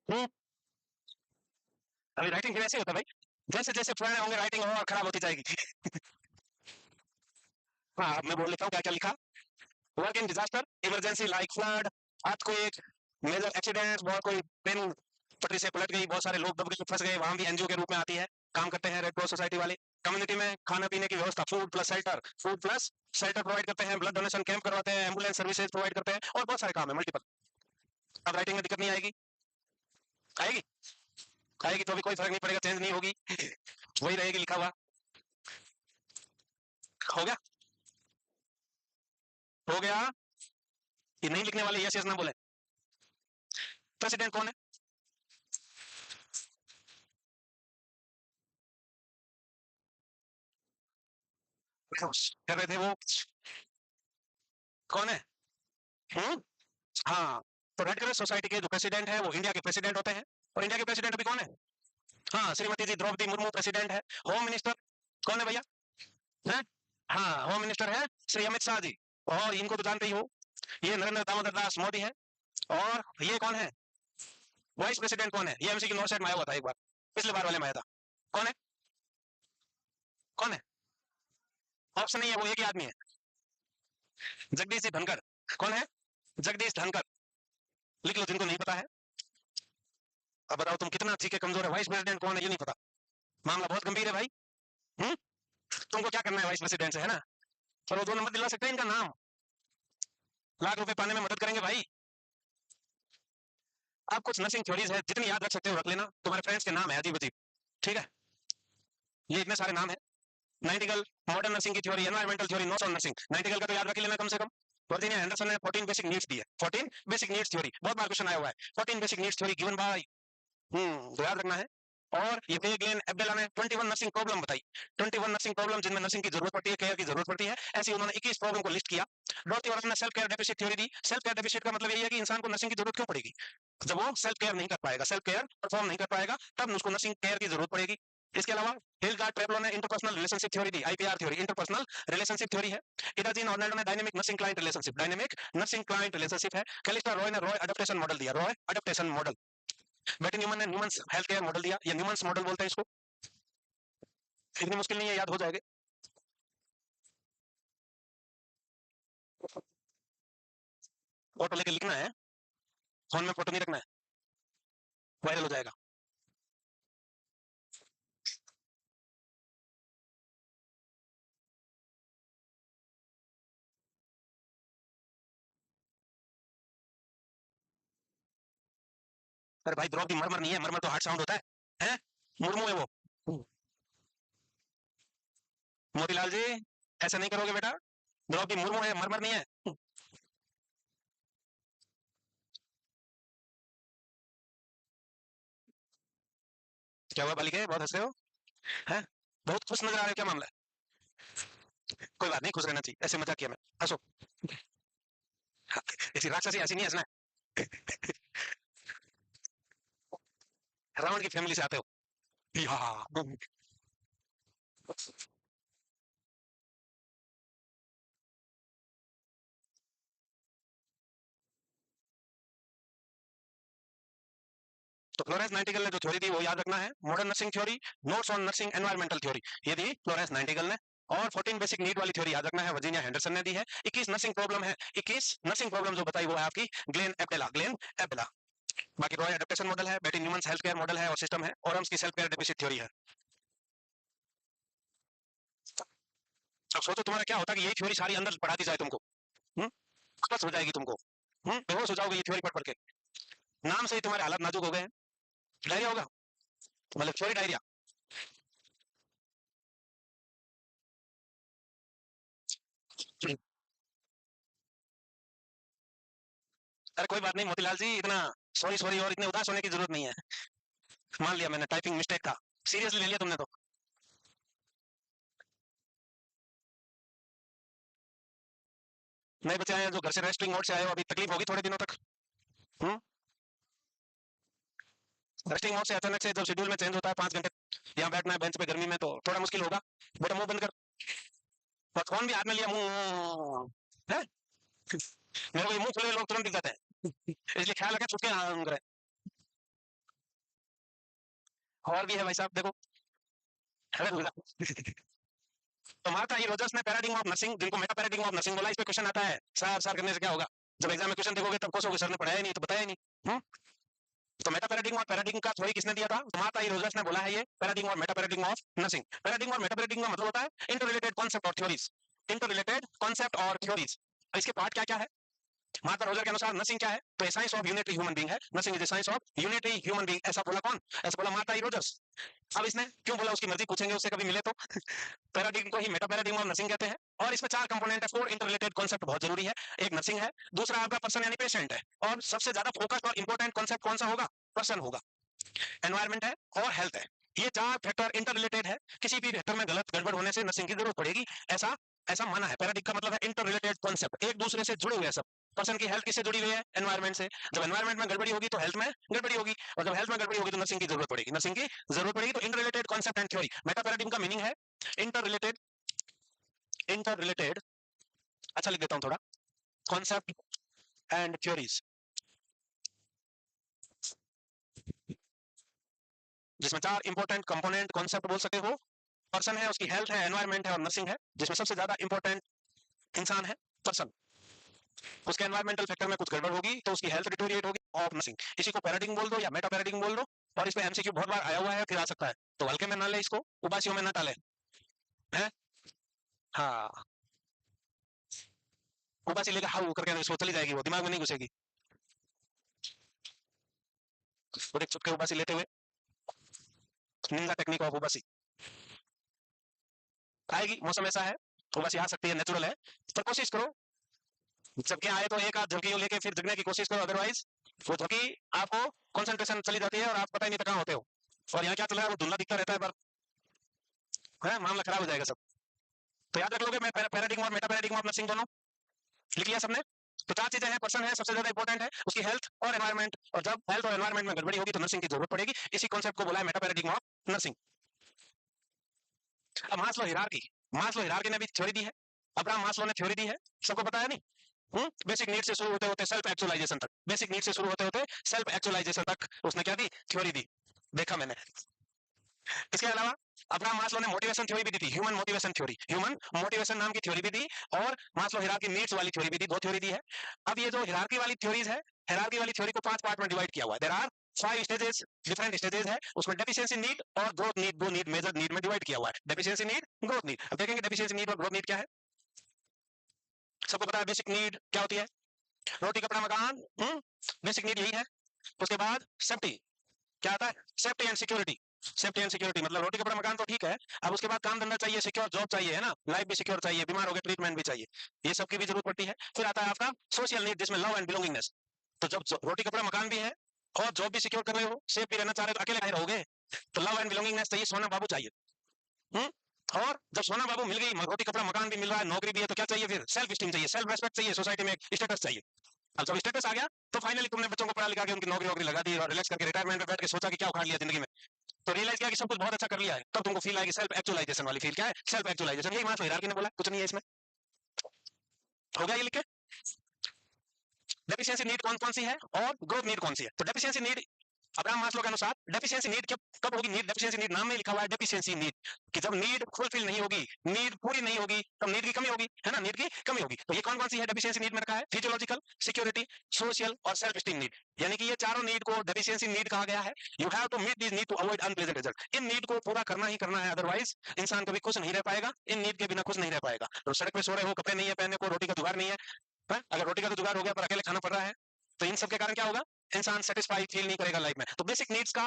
हम्म, अभी राइटिंग फिर ऐसे होता है भाई, जैसे जैसे पुराने होंगे राइटिंग और खराब होती जाएगी। हाँ अब मैं बोल लेता हूँ क्या क्या लिखा। Work in disaster emergency like flood, earthquake, major accidents, बहुत कोई ट्रेन पटरी से पलट गई, बहुत सारे लोग दब गए, फंस गए, वहां भी एनजीओ के रूप में आती है, काम करते हैं रेड क्रॉस सोसाइटी वाले। कम्युनिटी में खाने पीने की व्यवस्था, food plus shelter, food plus shelter provide करते हैं, ब्लड डोनेशन कैंप करवाते हैं, एम्बुलेंस सर्विसेज प्रोवाइड करते हैं, और बहुत सारे काम है मल्टीपल। अब राइटिंग में दिक्कत नहीं आएगी, आएगी, आएगी तो भी कोई फर्क नहीं पड़ेगा, चेंज नहीं होगी, वही रहेगी लिखा हुआ। हो गया, हो गया। ये नहीं लिखने वाले यस यस ना बोले। प्रेसिडेंट कौन है, कर रहे थे वो, कौन है? हम्म, हाँ। तो रेड क्रॉस सोसाइटी के जो प्रेसिडेंट है वो इंडिया के प्रेसिडेंट होते हैं, और इंडिया के प्रेसिडेंट अभी कौन है? हाँ श्रीमती जी द्रौपदी मुर्मू प्रेसिडेंट है। होम मिनिस्टर कौन है भैया, है? हाँ होम मिनिस्टर है श्री अमित शाह जी, और इनको तो जानते ही हो, ये नरेंद्र दामोदर दास मोदी है। और ये कौन है, वाइस प्रेसिडेंट कौन है, ये एमसी की नॉर्थ साइड में आया हुआ था एक बार, पिछले बार वाले में आया था, कौन है, कौन है? ऑप्शन नहीं है, वो एक ही आदमी है, जगदीश जी धनखड़। कौन है, जगदीश धनखड़, लिख लो जिनको नहीं पता है। अब बताओ तुम कितना ठीक है, कमजोर है, वाइस प्रेसिडेंट कौन है ये नहीं पता, मामला बहुत गंभीर है भाई। हम्म, तुमको क्या करना है वाइस प्रेसिडेंट से, है ना? पर वो 2 नंबर दिलवा सकते हैं, इनका नाम, लाख रुपए पाने में मदद करेंगे भाई। आप कुछ नर्सिंग थ्योरीज है, जितनी याद रख सकते हो रख लेना, तुम्हारे फ्रेंड्स के नाम है अजीब अजीब, ठीक है, ये इतने सारे नाम है। नाइटिंगेल, मॉडर्न नर्सिंग की theory, environmental theory, notes on nursing, Nightingale का तो याद रख ही लेना कम से कम। वर्जीनिया एंडरसन ने 14 बेसिक नीड्स दी है, 14 बेसिक नीड्स थ्योरी, बहुत बार क्वेश्चन आया हुआ है, 14 basic needs theory given by, तो याद रखना है। और ये बेगलेन एब्डेला ने 21 नर्सिंग प्रॉब्लम बताई, 21 नर्सिंग प्रॉब्लम जिनमें नर्सिंग की जरूरत पड़ती है, केयर की जरूरत पड़ती है, ऐसी उन्होंने 21 प्रॉब्लम को लिस्ट किया। डॉर्टी वॉरन ने सेल्फ केयर डेफिसिट थ्योरी दी। सेल्फ केयर डेफिसिट का मतलब यही है कि इंसान को नर्सिंग की जरूरत क्यों पड़ेगी, जब वो सेल्फ केयर नहीं कर पाएगा, सेल्फ केयर परफॉर्म नहीं कर पाएगा, तब उसको नर्सिंग केयर की जरूरत पड़ेगी। इसके अलावा हिलगार्ड ट्रेवलो ने इंटरपर्सनल रिलेशनशिप थ्योरी दी, IPR theory, interpersonal relationship theory है। इडाजीन ऑर्नेल्डो ने dynamic nursing client relationship, dynamic nursing client relationship है। कैलिस्टर रॉय ने रॉय अडेप्टेशन मॉडल दिया, Roy adaptation model. Betty Neuman ने न्यूमन्स हेल्थ केयर मॉडल दिया, या न्यूमन्स model बोलते हैं इसको, इतनी मुश्किल नहीं है, याद हो जाएगा। फोटो लेके लिखना है, फोन में फोटो नहीं रखना है, वायरल हो जाएगा। अरे भाई द्रौपदी मरमर नहीं है, मरमर तो हार्ड साउंड होता है? मुर्मू है वो। मोतीलाल जी ऐसा नहीं करोगे बेटा, द्रौपदी मुर्मू है, मरमर नहीं है। क्या हुआ बालिके, बहुत हंस रहे हो? हैं? बहुत खुश नजर आ रहे हो, क्या मामला है? कोई बात नहीं, खुश रहना चाहिए, ऐसे मजाक किया मैं, हंसो। ऐसी राक्षसी ऐसी नहीं हंसना है। रावण की फैमिली से आते हो। या तो फ्लोरेंस नाइटिंगेल ने जो थ्योरी दी वो याद रखना है, modern nursing theory, notes on nursing environmental theory, ये दी फ्लोरेंस नाइटिंगेल ने। और 14 बेसिक नीड वाली थ्योरी याद रखना है, वर्जीनिया हेंडरसन ने दी है। 21 नर्सिंग प्रॉब्लम है, 21 नर्सिंग प्रॉब्लम जो बताई वो है आपकी ग्लेन एबडेला, ग्लेन एबडेला। बाकी रॉय एडेप्टेशन मॉडल है, बेटी न्यूमन्स हेल्थ केयर मॉडल है और सिस्टम है, और की सेल्फ केयर डेफिसिट थ्योरी है। अब सोचो तुम्हारा क्या होता कि यही थ्योरी सारी अंदर पढ़ा दी जाए तुमको, स्पष्ट हो जाएगी तुमको, बेहोश हो जाओगे ये थ्योरी पढ़ पढ़ के, नाम से ही तुम्हारे हालत नाजुक हो गए हैं। डायरिया होगा, मतलब थ्योरी डायरिया। अरे कोई बात नहीं मोतीलाल जी, इतना सॉरी सॉरी और इतने उदास होने की जरूरत नहीं है। मान लिया मैंने, टाइपिंग मिस्टेक था, सीरियसली ले लिया तुमने तो। नए बच्चे आए हैं जो घर से रेस्टिंग मोड से आए हो, अभी तकलीफ होगी थोड़े दिनों तक। हम्म रेस्टिंग मोड से अचानक से जब शेड्यूल में चेंज होता है, 5 घंटे यहाँ बैठना है बेंच पे गर्मी में, तो थोड़ा मुश्किल होगा। बेटा मुंह बंद कर, और फोन भी हाथ में लिया, मुंह है, मेरे को ये मुंह खुले लोग तुरंत दिख जाते हैं, इसलिए ख्याल रखें, छुटके करें। और भी है भाई साहब देखो, तो मार्था ई रोजर्स ने पैराडिग्म ऑफ नर्सिंग, जिनको मेटा पैराडिग्म ऑफ नर्सिंग बोला, इस पे क्वेश्चन आता है, सर करने से क्या होगा? जब एग्जाम में क्वेश्चन देखोगे तब कोसोगे सर ने पढ़ाया ही नहीं, तो बताया ही नहीं। हम्म? तो मेटा पैराडिग्म और पैराडिग्म का थ्योरी किसने दिया था? तो मार्था ई रोजर्स ने बोला है ये पैराडिग्म और Meta paradigm of nursing. Paradigm और मेटा पैराडिग्म का मतलब होता है इंटर रिलेटेड कॉन्सेप्ट और थ्योरीज, इंटर रिलेटेड कॉन्सेप्ट और थ्योरीज। इसके पार्ट क्या क्या है? मार्था रोजर के अनुसार नर्सिंग क्या है? तो science of unitary human being है, nursing is the science of unitary human being. ऐसा बोला कौन? ऐसा बोला मार्था ई रोजर्स। अब इसने क्यों बोला उसकी मर्जी, पूछेंगे उससे कभी मिले तो। पैराडिग्म को ही मेटा पैराडिग्म ऑफ नर्सिंग कहते हैं, और इसमें 4 कंपोनेंट है, 4 इंटर रिलेटेड कॉन्सेप्ट बहुत जरूरी है। एक नर्सिंग है, दूसरा आपका पर्सन यानी पेशेंट है, और सबसे ज्यादा फोकस्ड और इंपॉर्टेंट कॉन्सेप्ट कौन सा होगा? पर्सन होगा। एनवायरमेंट है और हेल्थ है, ये 4 फैक्टर इंटर रिलेटेड है। किसी भी फैक्टर में गलत गड़बड़ होने से नर्सिंग की जरूरत पड़ेगी, ऐसा ऐसा माना है। पैराडिग्म का मतलब है इंटर रिलेटेड कॉन्सेप्ट, एक दूसरे से जुड़े हुए हैं सब। पर्सन की हेल्थ किससे जुड़ी हुई है? एनवायरमेंट से। जब एनवायरमेंट में गड़बड़ी होगी तो हेल्थ में गड़बड़ी होगी, और जब हेल्थ में गड़बड़ी होगी तो नर्सिंग की जरूरत पड़ेगी, नर्सिंग की जरूरत पड़ेगी। तो inter related concept and theory, Meta paradigm का मीनिंग है इंटर रिलेटेड, इंटर रिलेटेड, अच्छा लिख देता हूं थोड़ा, कॉन्सेप्ट एंड थ्योरीज, जिसमें 4 इंपॉर्टेंट कंपोनेंट कॉन्सेप्ट बोल सके हो। पर्सन है, उसकी हेल्थ है, एनवायरमेंट है और नर्सिंग है, जिसमें सबसे ज्यादा इंपॉर्टेंट इंसान है पर्सन। उसके एनवायरमेंटल फैक्टर में कुछ गड़बड़ होगी तो उसकी हेल्थ डिटोरिएट होगी, और नर्सिंग। इसी को पैराडिग्म बोल दो या मेटा पैराडिग्म बोल दो, और इस पे एमसीक्यू बहुत बार आया हुआ है, फिर आ सकता है, तो हल्के में ना ले इसको, उबासियों में ना टाले, है। हाँ, उबासी लेकर हाउ करके इसको चली जाएगी, वो दिमाग में नहीं घुसेगी। वो देख चुपके उबासी लेते हुए, निंजा टेक्निक ऑफ उबासी आएगी, मौसम ऐसा है, उबासी आ सकती है, नेचुरल है, तो कोशिश करो जबकि आए तो एक आध झुकी लेके फिर जगने की कोशिश करो, अदरवाइज वो झुकी आपको कंसंट्रेशन चली जाती है और आप पता ही नहीं कहाँ होते हो, और यहाँ क्या चल रहा है वो धुंधला दिखता रहता है, पर है मामला खराब हो जाएगा सब। तो याद रख लोगे, मैं पैराडिग्म और मेटा पैराडिग्म ऑफ नर्सिंग दोनों लिख लिया सबने। तो 4 चीजें हैं, पर्सन है सबसे ज्यादा इंपॉर्टेंट है, उसकी हेल्थ और एनवायरमेंट, और जब हेल्थ और एनवायरमेंट में गड़बड़ी होगी तो नर्सिंग की जरूरत पड़ेगी। इसी कॉन्सेप्ट को बोला है मेटा पैराडिग्म ऑफ नर्सिंग। अब मास्लो हिरार्की ने भी थ्योरी दी है, अब्राहम मास्लो ने थ्योरी दी है, सबको पता है नहीं? बेसिक नीड से शुरू होते होते सेल्फ एक्चुअलाइजेशन तक, बेसिक नीड से शुरू होते होते सेल्फ एक्चुअलाइजेशन तक उसने क्या दी? थ्योरी दी, देखा मैंने। इसके अलावा अब्राहम मास्लो ने मोटिवेशन थ्योरी भी दी थी, human motivation theory, human motivation नाम की थ्योरी भी दी, और मास्लो हिरार्की नीड्स वाली थ्योरी भी दी, दो थ्योरी दी है। अब ये जो हिरार्की वाली थ्योरीज है, हिरार्की वाली थ्योरी को 5 पार्ट में डिवाइड किया हुआ है। There are 5 stages, different stages है उसमें। डेफिशिएंसी नीड और ग्रोथ नीड, दो नीड मेजर नीड में डिवाइड किया हुआ है, डेफिशिएंसी नीड, ग्रोथ नीड। अब देखेंगे डेफिशिएंसी नीड और ग्रोथ नीड क्या है। सबको पता है बेसिक नीड क्या होती है? रोटी कपड़ा मकान, बेसिक नीड यही है। उसके बाद सेफ्टी, क्या आता है? Safety and security, safety and security मतलब रोटी कपड़ा मकान तो ठीक है, अब उसके बाद काम धंधा चाहिए, सिक्योर जॉब चाहिए, है ना, लाइफ भी सिक्योर चाहिए, बीमार हो गए ट्रीटमेंट भी चाहिए, ये सब की भी जरूरत पड़ती है। फिर आता है आपका सोशल नीड, जिसमें लव एंड बिलोंगिंगनेस। तो जब रोटी कपड़ा मकान भी है और जॉब भी सिक्योर कर रहे हो, सेफ भी रहना चाह रहे हो, तो अकेले नहीं रहोगे, तो लव एंड बिलोंगिंगनेस चाहिए, सोना बाबू चाहिए। हम्म और जब सोना बाबू मिल गई, रोटी कपड़ा मकान भी मिल रहा है, नौकरी भी है, तो क्या चाहिए फिर? सेल्फ स्टीम चाहिए, सेल्फ रेस्पेक्ट चाहिए, सोसाइटी में एक स्टेटस चाहिए। अब जब स्टेटस आ गया तो फाइनली तुमने बच्चों को पढ़ा लिखा के उनकी नौकरी वोकरी लगा दी और रिलैक्स करके रिटायरमेंट में बैठ के सोचा कि क्या उखाड़ लिया जिंदगी में, तो रियलाइज किया कि सब कुछ बहुत अच्छा कर लिया है, तब तुमको फील आएगी सेल्फ एक्चुअलाइजेशन वाली फील। क्या है सेल्फ एक्चुअलाइजेशन? यही मास्लो हिरार्की ने बोला, कुछ नहीं है इसमें। हो गया ये लिख के। डेफिशिएंसी नीड कौन कौन सी है और ग्रोथ नीड कौन सी है? तो डेफिशिएंसी नीड अब्राहम मास्लो के अनुसार डेफिशिएंसी नीड कब कब होगी? नीड, डेफिशिएंसी नीड नाम में लिखा हुआ है डेफिशिएंसी नीड, कि जब नीड फुलफिल नहीं होगी, नीड पूरी नहीं होगी, तब नीड की कमी होगी, है ना, नीड की कमी होगी। तो ये कौन कौन सी है डेफिशिएंसी नीड में रखा है? फिजियोलॉजिकल, सिक्योरिटी, सोशल और सेल्फ स्टीम नीड। यानी कि ये चारों नीड को डेफिशिएंसी नीड कहा गया है। You have to meet this need to avoid unpleasant result. इन नीड को पूरा करना ही करना है, अदरवाइज इंसान कभी खुश नहीं रह पाएगा, इन नीड के बिना खुश नहीं रह पाएगा। तो सड़क पे सो रहे हो, कपड़े नहीं है पहनने को, रोटी का जुगाड़ नहीं है, अगर रोटी का तो जुगाड़ हो गया पर अकेले खाना पड़ रहा है, तो इन सब के कारण क्या होगा? इंसान सेटिस्फाई फील नहीं करेगा लाइफ में। तो बेसिक नीड्स का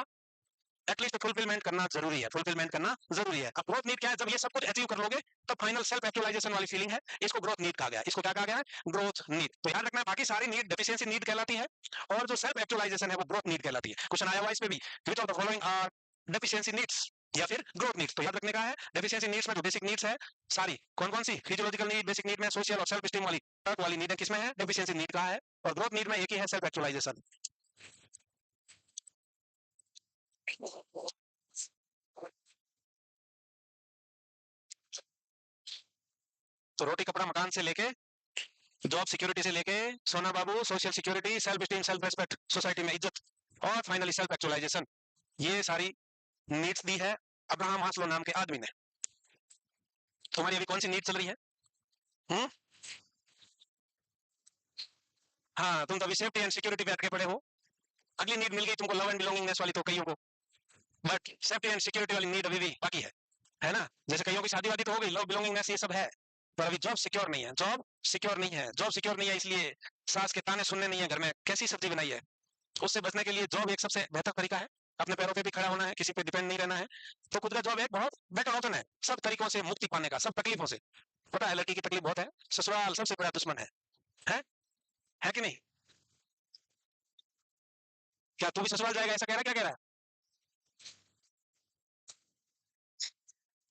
एटलीस्ट फुलफिलमेंट करना जरूरी है, फुलफिलमेंट करना जरूरी है। अब ग्रोथ नीड क्या है? जब ये सब कुछ अचीव कर लोगे तो फाइनल सेल्फ एक्चुअलाइजेशन वाली फीलिंग है, इसको ग्रोथ नीड कहा गया है। इसको क्या कहा गया है? Growth need. तो याद रखना है, बाकी सारी नीड डेफिशिएंसी नीड कहलाती है और जो सेल्फ एक्चुअलाइजेशन है वो ग्रोथ नीड कहलाती है। क्वेश्चन आया हुआ इसमें भी, which of the following are deficiency needs या फिर ग्रोथ नीड्स। तो याद रखने का है डेफिशिएंसी नीड्स में जो बेसिक नीड्स है सारी कौन कौन सी? फिजियोलॉजिकल नीड बेसिक नीड में, सोशल और सेल्फ स्टीम वाली तर्क वाली नीड है किसमें है? डेफिशिएंसी नीड का है। और ग्रोथ नीड में एक ही है, सेल्फ एक्चुअलाइजेशन। तो रोटी कपड़ा मकान से लेके, जॉब सिक्योरिटी से लेके, सोना बाबू, social security, self esteem, self respect, society में इज्जत, और फाइनली सेल्फ एक्चुअलाइजेशन, ये सारी नीड्स दी है अब्राहम मास्लो नाम के आदमी ने। तुम्हारी अभी कौन सी नीड चल रही है? हम्म हाँ, तुम तो अभी सेफ्टी एंड सिक्योरिटी पे अटके पड़े हो। अगली नीड मिल गई तुमको लव एंड बिलोंगिंगनेस वाली, तो कईयों को, बट सेफ्टी एंड सिक्योरिटी वाली नीड अभी भी बाकी है ना। जैसे कईयों की शादी वादी तो हो गई, लव बिलोंगिंगनेस ये सब है, पर अभी जॉब सिक्योर नहीं है, जॉब सिक्योर नहीं है, जॉब सिक्योर नहीं है, इसलिए सास के ताने सुनने नहीं है घर में, कैसी सब्जी बनाई है। उससे बचने के लिए जॉब एक सबसे बेहतर तरीका है, अपने पैरों पे भी खड़ा होना है, किसी पे डिपेंड नहीं रहना है, तो खुद का जॉब एक बहुत बेटर ऑप्शन है, सब तरीकों से मुक्ति पाने का, सब तकलीफों से। पता है लड़की की तकलीफ बहुत है, ससुराल सबसे बड़ा दुश्मन है, है कि नहीं? क्या तू भी ससुराल जाएगा ऐसा कह रहा है? क्या कह रहा है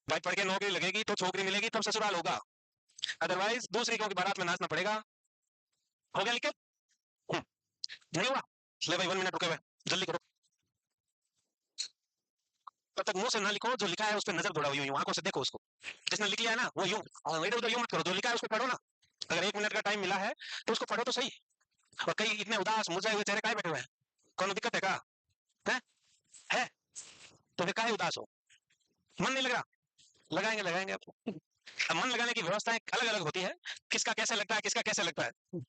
भाई? पढ़ के नौकरी लगेगी तो छोकरी मिलेगी तब ससुराल होगा, अदरवाइज दूसरी की बारात में नाचना पड़ेगा। हो गया लिखे? नहीं हुआ? ले भाई 1 मिनट रुके हुए, जल्दी करो। तब तक मुंह से ना लिखो, जो लिखा है उस पर नजर दौड़ाओ, यूं आंखों से देखो उसको, जिसने लिख लिया है ना वो यूं, इधर उधर यूं मत करो, जो लिखा है उसको पढ़ो ना। अगर 1 मिनट का टाइम मिला है तो उसको पढ़ो तो सही। और कई इतने उदास मुरझाए हुए चेहरे काहे बैठे हुए हैं? कौन दिक्कत है का? है? है? तो फिर काहे उदास हो? मन नहीं लग रहा? लगाएंगे लगाएंगे आपको। अब मन लगाने की व्यवस्थाएं अलग अलग होती है, किसका कैसे लगता है, किसका कैसे लगता है।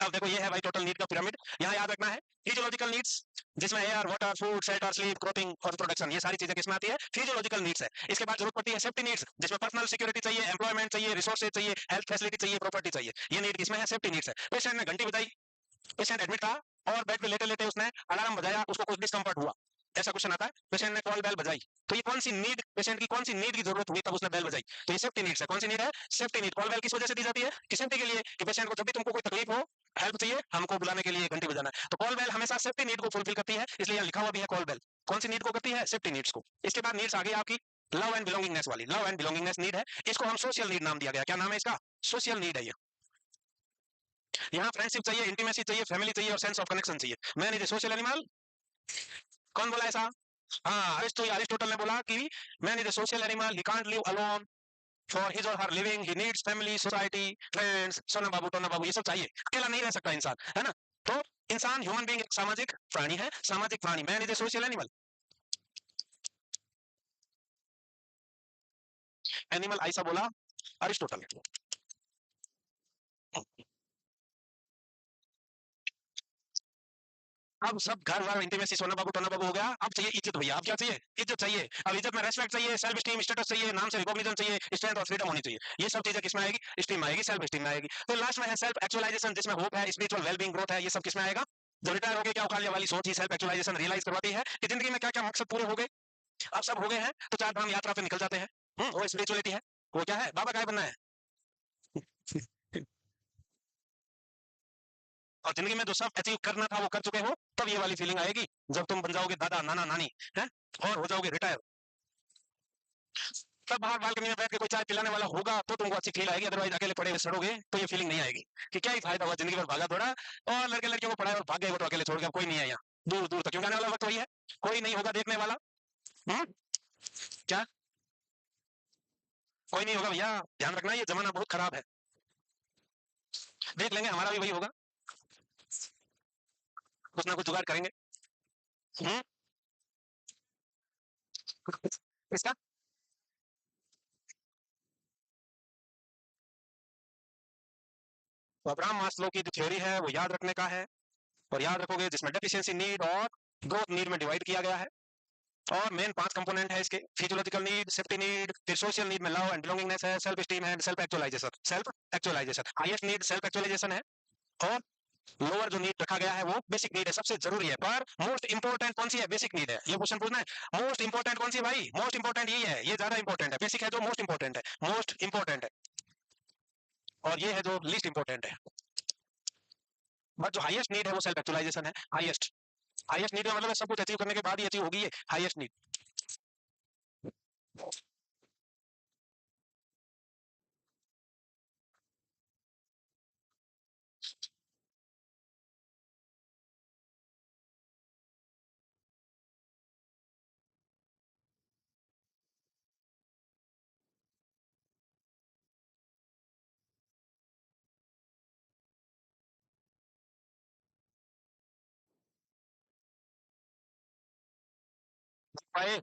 अब देखो ये है भाई टोटल नीड का पिरामिड। यहाँ याद रखना है फिजियोलॉजिकल नीड्स, जिसमें air, water, food, shelter, sleep, clothing और प्रोडक्शन, ये सारी चीजें किसमें आती है? फिजियोलॉजिकल नीड्स है। इसके बाद जरूरत पड़ती है सेफ्टी नीड्स, जिसमें पर्सनल सिक्योरिटी चाहिए, एम्प्लॉयमेंट चाहिए, रिसोर्सेज चाहिए, हेल्थ फैसिलिटी चाहिए, प्रॉपर्टी चाहिए। ये नीड किसमें है? सेफ्टी नीड्स है। पेशेंट ने घंटी बजाई, पेशेंट एडमिट था और बेड पे लेटे लेटे उसने अलार्म बजाया, उसको कुछ डिस्कम्फर्ट हुआ, ऐसा क्वेश्चन आता है। पेशेंट ने कॉल बेल बजाई, तो ये कौन सी नीड, पेशेंट की कौन सी नीड की जरूरत हुई तब उसने बेल बजाई? तो ये सेफ्टी नीड्स है। कौन सी नीड है? Safety need. कॉल बेल किस वजह से दी जाती है? कि सेफ्टी के लिए, कि पेशेंट को जब भी तुमको कोई तकलीफ हो, हेल्प चाहिए, हमको बुलाने के लिए घंटी बजाना है। तो कॉल बेल हमेशा सेफ्टी नीड को फुलफिल करती है, इसलिए यहाँ लिखा हुआ भी है कॉल बेल कौन सी नीड को करती है? सेफ्टी नीड्स को। इसके बाद नीड्स आ गई आपकी लव एंड बिलोंगिंगनेस वाली, लव एंड बिलोंगिंगनेस नीड है, इसको हम सोशल नीड नाम दिया गया। क्या नाम है इसका? सोशल नीड है ये। यहाँ फ्रेंडशिप चाहिए, इंटीमेसी चाहिए, फैमिली चाहिए और सेंस ऑफ कनेक्शन चाहिए। Man is a social animal. कौन बोला ऐसा? हाँ, अरिस्टोटल ने बोला कि man is a social animal, he can't live alone for his or her living, he needs family, society, friends, सोना बाबू टोना बाबू, ये सब चाहिए, अकेला नहीं रह सकता इंसान, है ना? तो इंसान ह्यूमन बीइंग एक सामाजिक प्राणी है, सामाजिक प्राणी, man is a social animal. Animal ऐसा बोला अरिस्टोटल। अब सब घर वार इंटीमेसी, सोना बाबू टोना बाबू हो गया, अब चाहिए इज्जत भैया, अब क्या चाहिए? इज्जत चाहिए। अब इज्जत में रेस्पेक्ट चाहिए, सेल्फ स्टीम, स्टेटस चाहिए, नाम से रिकॉग्निशन चाहिए, स्ट्रेंथ और फ्रीडम होनी चाहिए। ये सब चीजें किसमें आएगी? स्टीम में आएगी, सेल्फ स्टीम में आएगी। तो लास्ट में है सेल्फ एक्चुअलाइजेशन, जिसमें होप है, स्पिरिचुअल वेलबींग, ग्रोथ है, ये सब किसमें आएगा? जब रिटायर हो गए क्या उखाड़ लिया वाली सोच ही सेल्फ एक्चुअलाइजेशन रियलाइज करवाती है कि जिंदगी में क्या क्या मकसद पूरे हो गए। अब सब हो गए हैं तो चार धाम यात्रा पे निकल जाते हैं। वो स्पिरिचुअलिटी है। वो क्या है? बाबा काय बनना है। और जिंदगी में जो सब अचीव करना था वो कर चुके हो, तब ये वाली फीलिंग आएगी जब तुम बन जाओगे दादा नाना नानी, है, और हो जाओगे रिटायर। तब बाहर बालकनी में बैठ के कोई चाय पिलाने वाला होगा तो तुमको अच्छी फील आएगी, अदरवाइज अकेले पड़े हुए सड़ोगे तो ये फीलिंग नहीं आएगी कि क्या ही फायदा हुआ जिंदगी भर भागा दौड़ा, और लड़के लड़कियों को पढ़ाया और भाग गए, वो तो अकेले छोड़ गया, कोई नहीं है यहाँ, दूर दूर तक, क्योंकि आने वाला वक्त वही है, कोई नहीं होगा देखने वाला। हम्म, क्या? कोई नहीं होगा भैया, ध्यान रखना, ये जमाना बहुत खराब है। देख लेंगे, हमारा भी वही होगा, कुछ ना कुछ जुगाड़ करेंगे। हम्म, इसका तो अब्राहम मास्लो की जो थ्योरी है वो याद रखने का है, और याद रखोगे, जिसमें डेफिशिएंसी नीड और ग्रोथ नीड में डिवाइड किया गया है। और मेन 5 कंपोनेंट है इसके: फिजियोलॉजिकल नीड, सेफ्टी नीड, फिर सोशल नीड में लव एंड बिलोंगिंगनेस है, सेल्फ स्टीम है, self actualization. Self actualization highest need self actualization है। और लोअर जो नीड रखा गया है वो बेसिक नीड है, सबसे जरूरी है। पर मोस्ट इंपोर्टेंट कौन सी है? बेसिक नीड है। ये क्वेश्चन पूछना है, मोस्ट इंपोर्टेंट कौन सी है भाई? मोस्ट इंपोर्टेंट ये है, ये ज्यादा इंपोर्टेंट है। बेसिक है जो मोस्ट इंपोर्टेंट है, मोस्ट इंपोर्टेंट है, और ये है जो लीस्ट इंपोर्टेंट है। बट जो हाईएस्ट नीड है वो सेल्फ एक्चुअलाइजेशन है। हाईएस्ट, हाईएस्ट नीड का मतलब है सब कुछ अचीव करने के बाद ही अचीव होगी ये हाईएस्ट नीड। भाई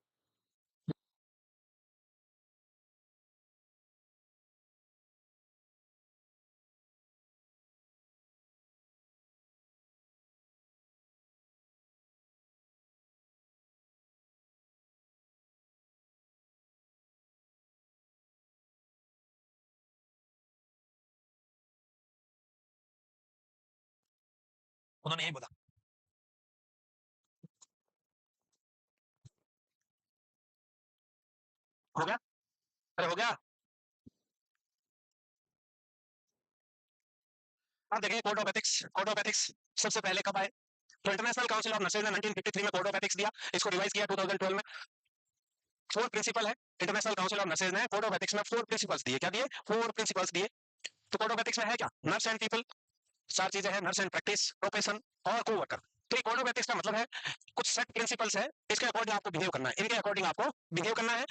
उन्होंने यही बोला। हो गया? अरे हो गया। अब देखिए code of ethics, code of ethics सबसे पहले कब आए? तो इंटरनेशनल काउंसिल ऑफ नर्सेज ने 1953 में कोड ऑफ एथिक्स दिया, इसको रिवाइज किया 2012 में। 4 प्रिंसिपल है, इंटरनेशनल काउंसिल ऑफ नर्सेज ने कोड ऑफ एथिक्स में 4 प्रिंसिपल्स दिए। क्या दिए? 4 प्रिंसिपल्स दिए। तो कोड ऑफ एथिक्स में है क्या? नर्स एंड पीपल, 4 चीजें हैं: नर्स एंड प्रैक्टिस, प्रोफेशन और कोवर्कर। तो ये कोड ऑफ एथिक्स का मतलब है कुछ सेट प्रिंसिपल्स है, इसके अकॉर्डिंग आपको बिहेव करना है, इनके अकॉर्डिंग आपको बिहेव करना है।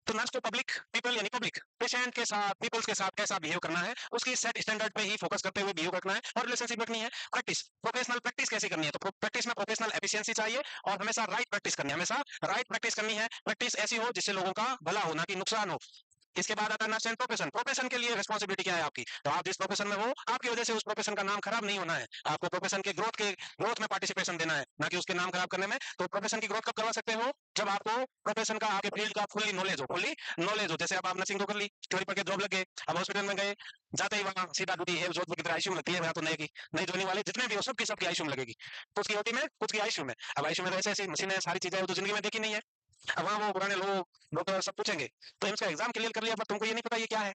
तो नर्स को पब्लिक पीपल यानी पब्लिक पेशेंट के साथ, पीपल्स के साथ कैसा बिहेव करना है उसकी सेट स्टैंडर्ड पे ही फोकस करते हुए बिहेव करना है, और रिलेशनशिप रखनी है। प्रैक्टिस, प्रोफेशनल प्रैक्टिस कैसी करनी है? तो प्रैक्टिस में प्रोफेशनल एफिशिएंसी चाहिए, और हमेशा राइट प्रैक्टिस करनी है, हमेशा राइट प्रैक्टिस करनी है। प्रैक्टिस ऐसी हो जिससे लोगों का भला हो, ना कि नुकसान हो। इसके बाद आता है नर्स एंड प्रोफेशन। प्रोफेशन के लिए रिस्पॉन्सिबिलिटी क्या है आपकी? तो आप जिस प्रोफेशन में हो, आपकी वजह से उस प्रोफेशन का नाम खराब नहीं होना है, आपको प्रोफेशन के ग्रोथ में पार्टिसिपेशन देना है, ना कि उसके नाम खराब करने में। तो प्रोफेशन की ग्रोथ कब करवा सकते हो? जब आपको प्रोफेशन का, आपके फील्ड का फुल्ली नॉलेज हो, फुल्ली नॉलेज हो। जैसे अब आप नर्सिंग को कर ली, थ्योरी पढ़ के जॉब लग गए, अब हॉस्पिटल में गए, जाते ही वहां सीधा ड्यूटी है, जोधपुर की तरह आईसीयू लगती है, तो नए की नई ज्वाइनिंग वाले जितने भी हो सबकी आईसीयू लगेगी। कुछ की ओटी में, कुछ की आईसीयू में। अब आईसीयू में तो ऐसी ऐसी मशीनें, सारी चीजें तो जिंदगी में देखी नहीं है। अब वहाँ वो पुराने लोग डॉक्टर सब पूछेंगे, तो एम्स का एग्जाम क्लियर कर लिया पर तुमको ये नहीं पता ये क्या है,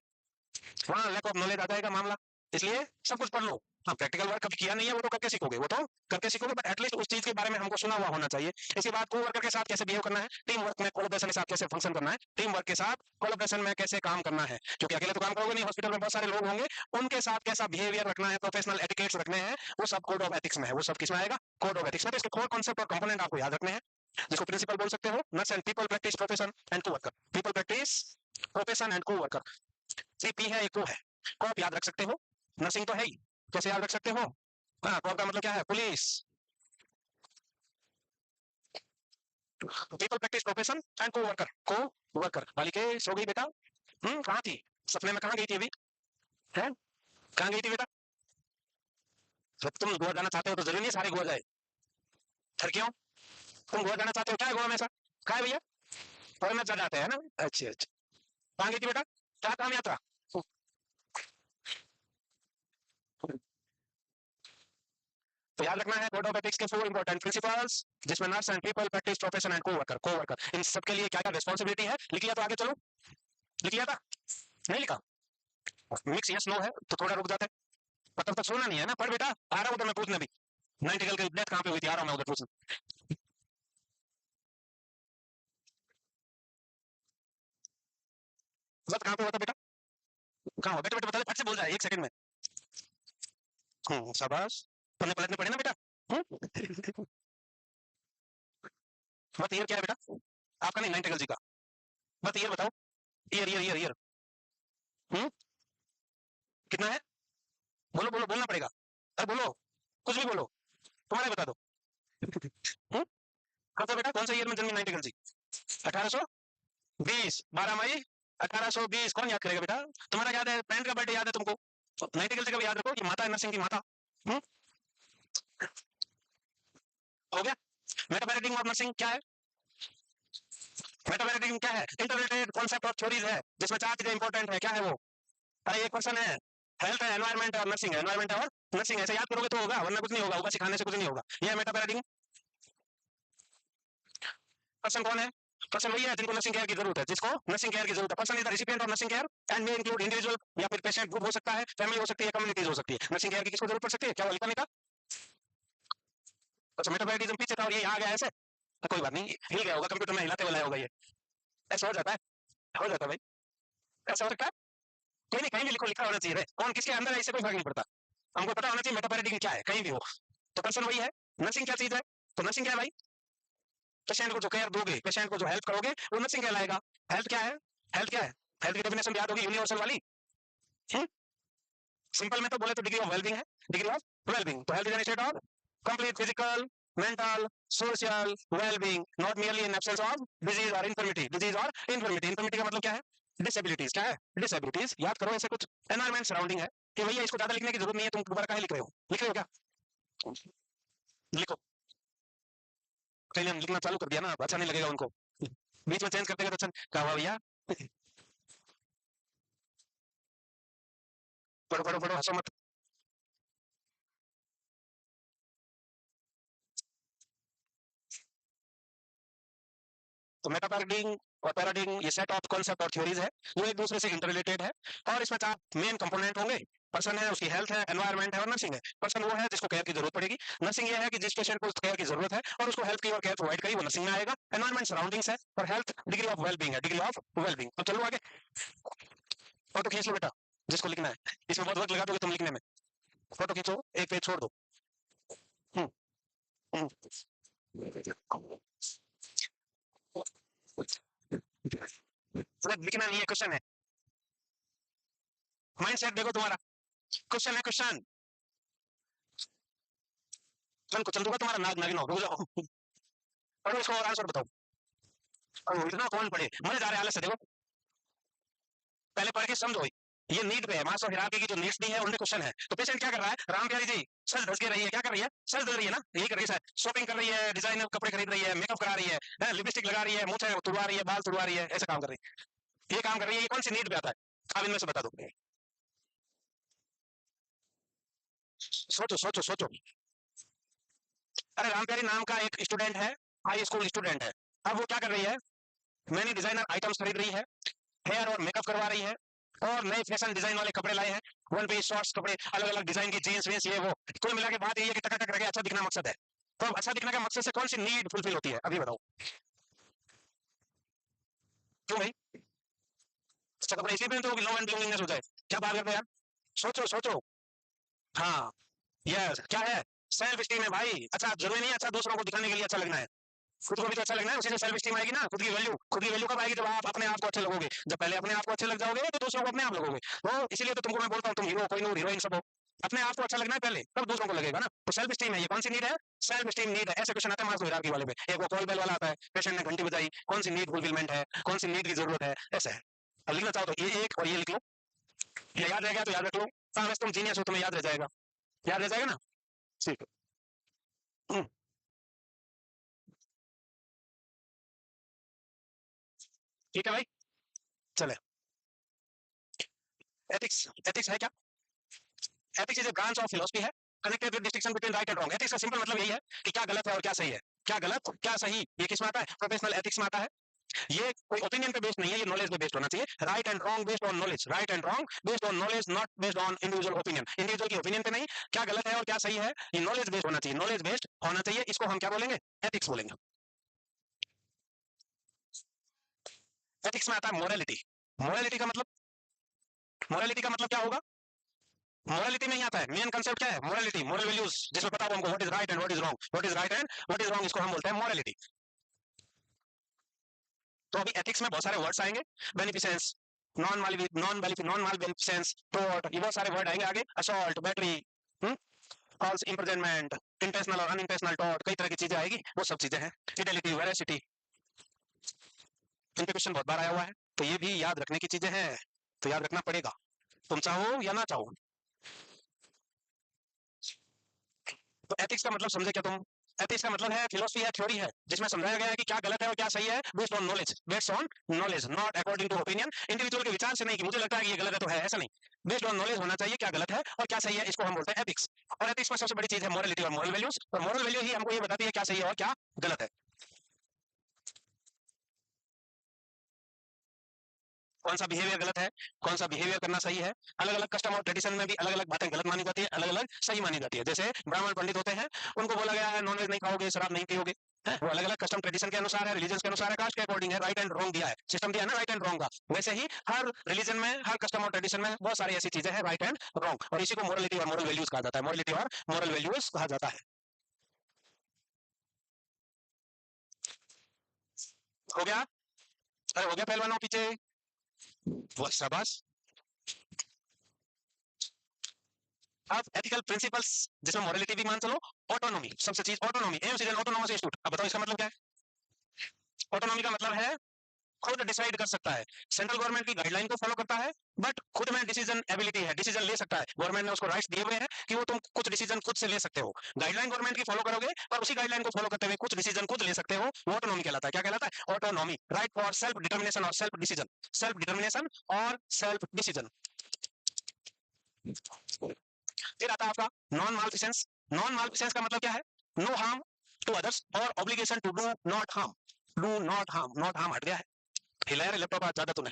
वहाँ लैक ऑफ नॉलेज आ जाएगा मामला। इसलिए सब कुछ पढ़ लो। हाँ, प्रैक्टिकल वर्क कभी किया नहीं है वो तो करके सीखोगे, वो तो करके सीखोगे, बट एटलीस्ट उस चीज के बारे में हमको सुना हुआ होना चाहिए। इसके बाद को वर्कर के साथ कैसे बिहेव करना है, टीम वर्क में कोलैबोरेशन के साथ कैसे फंक्शन करना है, टीम वर्क के साथ कोलैबोरेशन में कैसे काम करना है, क्योंकि अकेले तो काम करोगे नहीं, हॉस्पिटल में बहुत सारे लोग होंगे, उनके साथ कैसा बिहेवियर रखना है, प्रोफेशनल एटिकेट्स रखने हैं, वो सब कोड ऑफ एथिक्स में है। वो सब किसमें आएगा? कोड ऑफ एथिक्स में। तो इसके कोर कॉन्सेप्ट और कंपोनेंट आपको याद रखने हैं। जिसको प्रिंसिपल बोल सकते हो। Nurse and people practice profession and coworker, people practice profession and coworker. C P है, एक को है, को आप याद रख सकते हो, नर्सिंग तो है ही, कैसे याद रख सकते हो? हाँ, को का मतलब क्या है? Police. People practice profession and को वर्कर, को वर्कर। बालिके सो गई बेटा? कहाँ थी? सपने में कहाँ गई थी अभी? है, कहाँ गई थी बेटा? जब तुम गोवा जाना चाहते हो तो जरूरी नहीं सारे गोवा जाए। फिर क्यों? तुम गोवा जाना चाहते हो, क्या है गोवा में ऐसा? क्या है भैया? फॉरनर जा जाते हैं ना। अच्छी अच्छा, कहाँ गई थी बेटा? क्या काम यात्रा? तो याद रखना है कोड ऑफ एथिक्स के 4 इंपॉर्टेंट प्रिंसिपल्स, जिसमें nurse and people practice profession and को वर्कर, इन सब के लिए क्या क्या रिस्पॉन्सिबिलिटी है लिख लिया? तो आगे चलो, लिख लिया था? नहीं लिखा? मिक्स यस नो है तो थोड़ा रुक जाते, मतलब तक सुनना नहीं है ना। पर बेटा आ रहा हूँ तो मैं पूछने भी, नाइटिंगेल की डेथ कहाँ पे हुई थी, आ रहा हूँ मैं उधर पूछने। वक्त कहाँ पे हुआ था बेटा? कहाँ हुआ? बेटे बेटे बता दे, फट से बोल जाए 1 सेकंड में। शाबाश, पन्ने पलटने पड़े ना बेटा। हम्म? बट ईयर क्या है बेटा आपका? नहीं, नाइटिंगेल जी का। बट ईयर बताओ, ईयर ईयर ईयर ईयर। हम्म, कितना है? बोलो बोलो, बोलना पड़ेगा। अरे बोलो, कुछ भी बोलो, तुम्हारा ही बता दो। हम्म, कब था बेटा, कौन सा ईयर में जन्मी नाइटिंगेल जी? 1820, 12 मई 1820। कौन याद करेगा बेटा? तुम्हारा याद है, फ्रेंड का बर्थडे याद है तुमको, नाइटिंगेल जी का भी याद रखो, ये माता है नरसिंह की माता। हम्म, हो गया। मेटाबैरिटिंग ऑफ नर्सिंग क्या है? मेटाबैरिटिंग क्या है? इंटररेटेड कॉन्सेप्ट और थ्योरीज है, जिसमें 4 चीजें इंपॉर्टेंट है। क्या है वो? अरे एक क्वेश्चन है, हेल्थ है, एनवायरमेंट है और नर्सिंग है, एनवायरमेंट है और नर्सिंग है, ऐसे याद करोगे तो होगा, वरना कुछ नहीं होगा, होगा सिखाने से कुछ नहीं होगा। ये है मेटाबैरिटिंग। पर्सन कौन है? पर्सन वही है जिनको नर्सिंग केयर की जरूरत है, जिसको नर्सिंग केयर की जरूरत है। Person is the recipient of nursing care and may include individual या फिर पेशेंट ग्रुप हो सकता है, फैमिली हो सकती है, कम्युनिटीज हो सकती है। नर्सिंग केयर की किसको जरूरत पड़ सकती है? क्या वो लिखा नहीं था? अच्छा, मेटाबॉलिज्म पीछे था और ये आ गया ऐसे। कोई बात नहीं, हिल गया होगा, कंप्यूटर में हिलाते हुए लाया होगा ये। ऐसा हो जाता है, हो जाता है भाई, ऐसा हो सकता है। कोई नहीं, कहीं भी लिखो, लिखा होना चाहिए रे। कौन किसके अंदर है इससे कोई फर्क नहीं पड़ता, हमको पता होना चाहिए मेटाबॉलिज्म क्या है, कहीं भी हो। तो पर्सन वही है। नर्सिंग क्या चीज है? तो नर्सिंग क्या है भाई? पेशेंट को जो केयर दोगे, पेशेंट को जो हेल्प करोगे, वो नर्सिंग कहलाएगा। हेल्थ क्या है? हेल्थ क्या है? हेल्थ की डेफिनेशन याद होगी, यूनिवर्सल वाली। सिंपल में तो बोले तो डिग्री ऑफ वेलबिंग है, डिग्री ऑफ वेलबिंग। तो health is an state of complete physical, mental, social wellbeing, not merely in absence of disease और इन्फर्मिटी। डिजीज और इन्फर्मिटी, इन्फर्मिटी का मतलब क्या है? डिसेबिलिटीज। क्या है? डिसेबिलिटीज। याद करो ऐसे कुछ एनवायरमेंट सराउंडिंग है कि भैया इसको ज्यादा लिखने की जरूरत नहीं है, तुम दोबारा कहीं लिख रहे हो, लिख रहे हो क्या? लिखो। कहीं हम लिखना चालू कर दिया ना, अच्छा नहीं लगेगा उनको, बीच में चेंज करते तो अच्छा क्या हुआ भैया? पढ़ो पढ़ो पढ़ो, हंसो मत। तो मेटापैराडिंग और पैराडिंग, ये सेट ऑफ कॉन्सेप्ट और थ्योरीज है, वो एक दूसरे से इंटररिलेटेड है। और इसमें 4 मेन कंपोनेंट होंगे। पर्सन है, उसकी हेल्थ है, एनवायरमेंट है और नर्सिंग है। पर्सन वो है जिसको केयर की जरूरत पड़ेगी, नर्सिंग ये है कि जिस पेशेंट को केयर की जरूरत है और उसको हेल्थ की और केयर प्रोवाइड करी, वो नर्सिंग में आएगा। एनवायरमेंट सराउंडिंग्स है और हेल्थ डिग्री ऑफ वेलबींग है, डिग्री ऑफ वेलबींग। अब चलो आगे, फोटो खींच लो बेटा, जिसको लिखना है। इसमें बहुत वक्त लगा दोगे तुम लिखने में, फोटो खींचो, एक पेज छोड़ दो। हम्म, हम्म। लिखना नहीं है, क्वेश्चन है, माइंड सेट देखो तुम्हारा, क्वेश्चन है, क्वेश्चन। चल चल दूंगा तुम्हारा नाग नागिनो, रुक जाओ। पढ़ो इसको और आंसर बताओ। और इतना कौन पढ़े, मजे जा रहे हालत से देखो, पहले पढ़ के समझो। ये नीट पे है, मास और हिराकी की जो नीड्स दी है उनमें क्वेश्चन है। तो पेशेंट क्या कर रहा है? राम प्यारी जी सच धस के रही है, क्या कर रही है? सच धस रही है ना, यही कर रही है, शॉपिंग कर रही है, डिजाइनर कपड़े खरीद रही है, मेकअप करा रही है, लिपस्टिक लगा रही है, मूछें तुड़वा रही है, बाल तुड़वा रही है, ऐसे काम कर रही है। ये काम कर रही है, ये कौन सी नीड पे आता है? आप इनमें से बता दो। सोचो सोचो सोचो। अरे राम प्यारी नाम का एक स्टूडेंट है, हाई स्कूल स्टूडेंट है। अब वो क्या कर रही है? मैंने डिजाइनर आइटम्स खरीद रही है, हेयर और मेकअप करवा रही है, और नए फैशन डिजाइन वाले कपड़े लाए हैं, वन पीस शॉर्ट्स कपड़े, अलग अलग डिजाइन की जीन्स वीन्स, ये वो। कुल मिला के बात ये है कि टका टक रह अच्छा दिखना मकसद है। तो अब अच्छा दिखने का मकसद से कौन सी नीड फुलफिल होती है, अभी बताओ। क्यों भाई? अच्छा कपड़े इसलिए पहनते हो कि लो एंड लोनलीनेस हो जाए? क्या बात करते हो यार, सोचो सोचो। हाँ, यस, क्या है? सेल्फ स्टीम है भाई। अच्छा जरूरी नहीं है अच्छा दूसरों को दिखाने के लिए अच्छा लगना है, खुद को भी तो अच्छा लगना है, उसी से सेल्फ स्टीम आएगी ना, खुद की वैल्यू कब आएगी, जब आप अपने आप को अच्छे लगोगे। जब पहले अपने आप को अच्छे लग जाओगे तो दूसरों को अपने आप लगोगे। तो इसीलिए तो तुमको मैं बोलता हूँ, तुम हीरो कोई नूर हीरोइन सब हो, अपने आप को अच्छा लगना है पहले, तब दूसरों को लगेगा ना। तो सेल्फ स्टीम है, ये कौन सी नीड है? सेल्फ स्टीम नीड है। ऐसे क्वेश्चन आते हैं मार्क्स हायरार्की वाले में, एक वो कॉल बेल वाला आता है, पेशेंट ने घंटी बजाई, कौन सी नीड फुलफिलमेंट है, कौन सी नीड की जरूरत है, ऐसा है। अब लिखना चाहो तो ये एक और ये लिख लो, ये याद रह गया तो याद रख लो। हाँ वैसे तुम जीनियस हो, तुम्हें याद रह जाएगा, याद रह जाएगा ना। ठीक है। ठीक है भाई, चले। एथिक्स, एथिक्स है क्या? Ethics is a branch of philosophy है, connected with distinction between right and wrong. Ethics का सिंपल मतलब यही है कि क्या गलत है और क्या सही है, क्या गलत क्या सही, ये किस में आता है? प्रोफेशनल एथिक्स में आता है। ये कोई ओपिनियन पे बेस्ड नहीं है, ये नॉलेज पे बेस्ड होना चाहिए। Right and wrong based on knowledge, right and wrong based on knowledge, not based on individual opinion. Individual की ओपिनियन पे नहीं, क्या गलत है और क्या सही है, ये नॉलेज बेस्ड होना चाहिए, नॉलेज बेस्ड होना चाहिए। इसको हम क्या बोलेंगे? एथिक्स बोलेंगे। एथिक्स में आता है मोरालिटी। मोरालिटी का मतलब, मोरालिटी का मतलब क्या होगा? मोरालिटी में ही आता है, मेन कंसेप्ट क्या है? मोरालिटी, मोरल वैल्यूज, जिसमें पता हो हमको what is right and what is wrong, what is right and what is wrong, इसको हम बोलते हैं मोरालिटी। तो अभी एथिक्स में बहुत सारे वर्ड्स आएंगे, बेनिफिसेंस, नॉन मालफिसेंस, टोर्ट, ये बहुत सारे वर्ड आएंगे आगे, assault, battery, calls, imprisonment, intentional और अनइंटेंशनल टोर्ट, कई तरह की चीजें आएगी, वो सब चीजें हैं। फिडेलिटी, वेरासिटी, इन पे क्वेश्चन बहुत बार आया हुआ है, तो ये भी याद रखने की चीजें हैं, तो याद रखना पड़ेगा, तुम चाहो या ना चाहो। तो एथिक्स का मतलब समझे क्या तुम? एथिक्स का मतलब है फिलोसफी है, थ्योरी है, जिसमें समझाया गया है कि क्या गलत है और क्या सही है, based on knowledge, based on knowledge, not according to opinion. Individual के विचार से नहीं कि मुझे लगता है कि ये गलत है तो है, ऐसा नहीं। बेस्ड ऑन नॉलेज होना चाहिए, क्या गलत है और क्या सही है, इसको हम बोलते हैं एथिक्स। और एथिक्स में सबसे बड़ी चीज है मोरलिटी और मोरल वैल्यूज, और मोरल वैल्यू ही हमको ये बताती है क्या सही है और क्या गलत है। कौन सा बिहेवियर गलत है, कौन सा बिहेवियर करना सही है। अलग अलग कस्टम और ट्रेडिशन में भी अलग अलग बातें गलत मानी जाती है, अलग अलग सही मानी जाती है। जैसे ब्राह्मण पंडित होते हैं, उनको बोला गया है नॉनवेज नहीं खाओगे, शराब नहीं पियोगे, है वो अलग अलग कस्टम ट्रेडिशन के अनुसार है, रिलीजन के अनुसार है, कास्ट के अकॉर्डिंग है, राइट एंड रॉन्ग दिया है, सिस्टम दिया है ना राइट एंड रॉन्ग का। वैसे ही हर रिलीजन में, हर कस्टम और ट्रेडिशन में बहुत सारी ऐसी चीजें हैं राइट एंड रॉन्ग, और इसी को मोरलिटी और मोरल वैल्यूज कहा जाता है, मोरलिटी और मोरल वैल्यूज कहा जाता है। हो गया? अरे हो गया पहलवानों पीछे, वो शाबाश। अब एथिकल प्रिंसिपल्स, जिसमें मोरलिटी भी मान चलो, ऑटोनॉमी, सबसे चीज autonomy, AIIMS is an autonomous institute. अब बताओ इसका मतलब क्या है? ऑटोनॉमी का मतलब है खुद डिसाइड कर सकता है, सेंट्रल गवर्नमेंट की गाइडलाइन को फॉलो करता है, बट खुद में डिसीजन एबिलिटी है, डिसीजन ले सकता है। गवर्नमेंट ने उसको राइट्स दिए हुए हैं कि वो तुम कुछ डिसीजन खुद से ले सकते हो। गाइडलाइन गवर्नमेंट की फॉलो करोगे, पर उसी गाइडलाइन को फॉलो करते हुए कुछ डिसीजन खुद ले सकते हो, वो ऑटोनॉमी कहलाता है। क्या कहलाता है? Autonomy, right for self determination और सेल्फ डिसीजन, सेल्फ डिटर्मिनेशन और सेल्फ डिसीजन। फिर आता है आपका नॉन मालफिसेंस। नॉन मालफिसेंस का मतलब क्या है? नो हार्म टू अदर्स और obligation to do not harm. Do not harm, not harm हट गया है, हिलाया रे लैपटॉप आज ज्यादा तूने।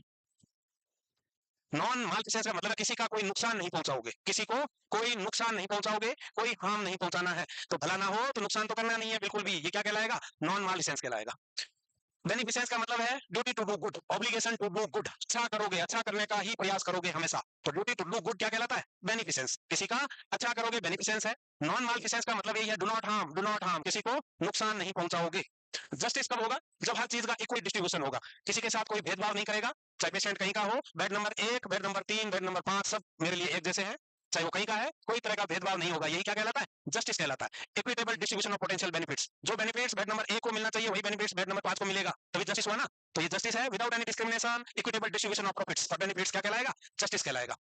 नॉन मालफिसेंस का मतलब है किसी का कोई नुकसान नहीं पहुंचाओगे, किसी को कोई नुकसान नहीं पहुंचाओगे, कोई हार्म नहीं पहुंचाना है। तो भला ना हो तो नुकसान तो करना नहीं है बिल्कुल भी, ये क्या कहलाएगा? नॉन मालफिसेंस कहलाएगा। बेनिफिसेंस का मतलब है duty to do good, obligation to do good, अच्छा करोगे, अच्छा करने का ही प्रयास करोगे हमेशा। तो ड्यूटी टू डू गुड क्या कहलाता है? बेनिफिसेंस, किसी का अच्छा करोगे, बेनिफिसेंस है। नॉन मालफिसेंस का मतलब यही है, do not harm, do not harm, किसी को नुकसान नहीं पहुंचाओगे। जस्टिस कब होगा? जब हर चीज का इक्वल डिस्ट्रीब्यूशन होगा, किसी के साथ कोई भेदभाव नहीं करेगा, चाहे पेशेंट कहीं का हो, bed number 1, bed number 3, bed number 5, सब मेरे लिए एक जैसे हैं, चाहे वो कहीं का है, कोई तरह का भेदभाव नहीं होगा। यही क्या कहलाता है? जस्टिस कहलाता है। Equitable distribution of potential benefits, जो बेनिफिट्स बेड नंबर 1 को मिलना चाहिए वही बेनिफिट्स बेड नंबर 5 को मिलेगा, तभी जस्टिस हुआ ना। तो ये जस्टिस है, without any discrimination, equitable distribution of profits और बेनिफिट्स, क्या कहलाएगा? जस्टिस कहलाएगा।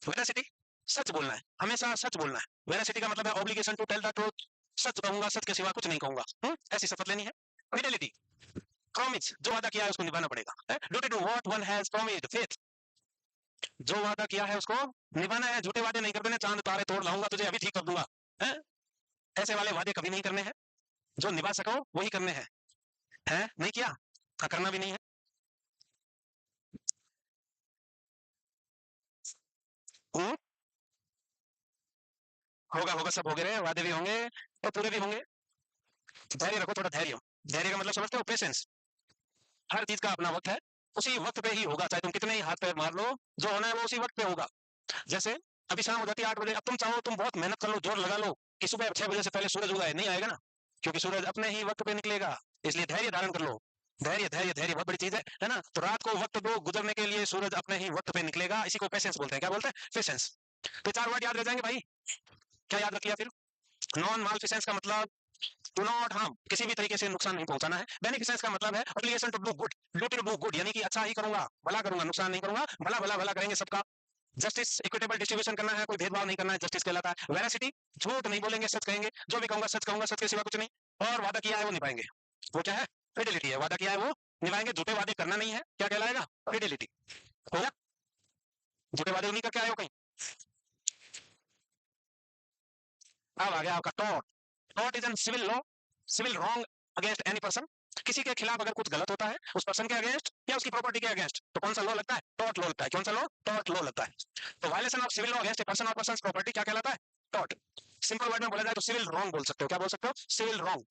वेरासिटी, सच बोलना है, हमेशा सच बोलना है। वेरासिटी का मतलब है obligation to tell the truth, सच कहूंगा, सच के सिवा कुछ नहीं कहूंगा, ऐसी शपथ लेनी है। फिडेलिटी, प्रॉमिस, जो वादा किया है उसको निभाना पड़ेगा। Duty to what one has promised, faith, जो वादा किया है उसको निभाना है, झूठे वादे नहीं कर देने, चांद तारे तोड़ लाऊंगा तुझे अभी ठीक कर दूंगा, है? ऐसे वाले वादे कभी नहीं करने हैं, जो निभा सको वही करने हैं, है? नहीं किया, करना भी नहीं है। हम्म, होगा होगा, सब हो गए, वादे भी होंगे और पूरे भी होंगे। धैर्य रखो, थोड़ा धैर्य। धैर्य का मतलब समझते हो? पेशेंस। हर चीज का अपना वक्त है, उसी वक्त पे ही होगा, चाहे तुम कितने ही हाथ पैर मार लो, जो होना है वो उसी वक्त पे होगा। जैसे अभी शाम हो जाती है 8 बजे, अब तुम चाहो तुम बहुत मेहनत कर लो, जोर लगा लो कि सुबह 6 बजे से पहले सूरज उगा है, नहीं आएगा ना, क्योंकि सूरज अपने ही वक्त पे निकलेगा। इसलिए धैर्य धारण कर लो। धैर्य धैर्य धैर्य बहुत बड़ी चीज है ना। तो रात को वक्त दो, गुजरने के लिए सूरज अपने ही वक्त पे निकलेगा, इसी को पेशेंस बोलते हैं। क्या बोलते हैं? पेशेंस। तो 4 वर्ड याद रह जाएंगे भाई। क्या याद रखिए फिर? नॉन मालफिसेंस का मतलब डू नॉट हार्म, किसी भी तरीके से नुकसान नहीं पहुंचाना है। बेनिफिसेंस का मतलब है obligation to do good, duty to do good, यानी कि अच्छा ही करूंगा, भला करूंगा, नुकसान नहीं करूंगा, भला भला भला करेंगे सबका। जस्टिस, इक्विटेबल डिस्ट्रीब्यूशन करना है, कोई भेदभाव नहीं करना है, जस्टिस कहलाता है। वेरासिटी, झूठ नहीं बोलेंगे, सच कहेंगे, जो भी कहूंगा सच कहूंगा, सच के सिवा कुछ नहीं। और वादा किया है वो निभाएंगे, वो क्या है? फिडेलिटी है। वादा किया है वो निभाएंगे, झूठे वादे करना नहीं है, क्या कहलाएगा? फिडेलिटी। हो गया? झूठे वादे नहीं करके आए हो कहीं। अब आ गया आपका टॉट। टॉट is an civil law, civil wrong against any person. किसी के खिलाफ अगर कुछ गलत होता है उस पर्सन के अगेंस्ट या उसकी प्रॉपर्टी के अगेंस्ट, तो कौन सा लॉ लगता है? टॉट लॉ लगता है। कौन सा लॉ? टॉट लॉ लगता है। तो violation of civil law against a person और पर्सन प्रॉपर्टी क्या कहलाता है? टॉट। सिंपल वर्ड में बोला जाए तो सिविल रॉन्ग बोल सकते हो। क्या बोल सकते हो? Civil wrong.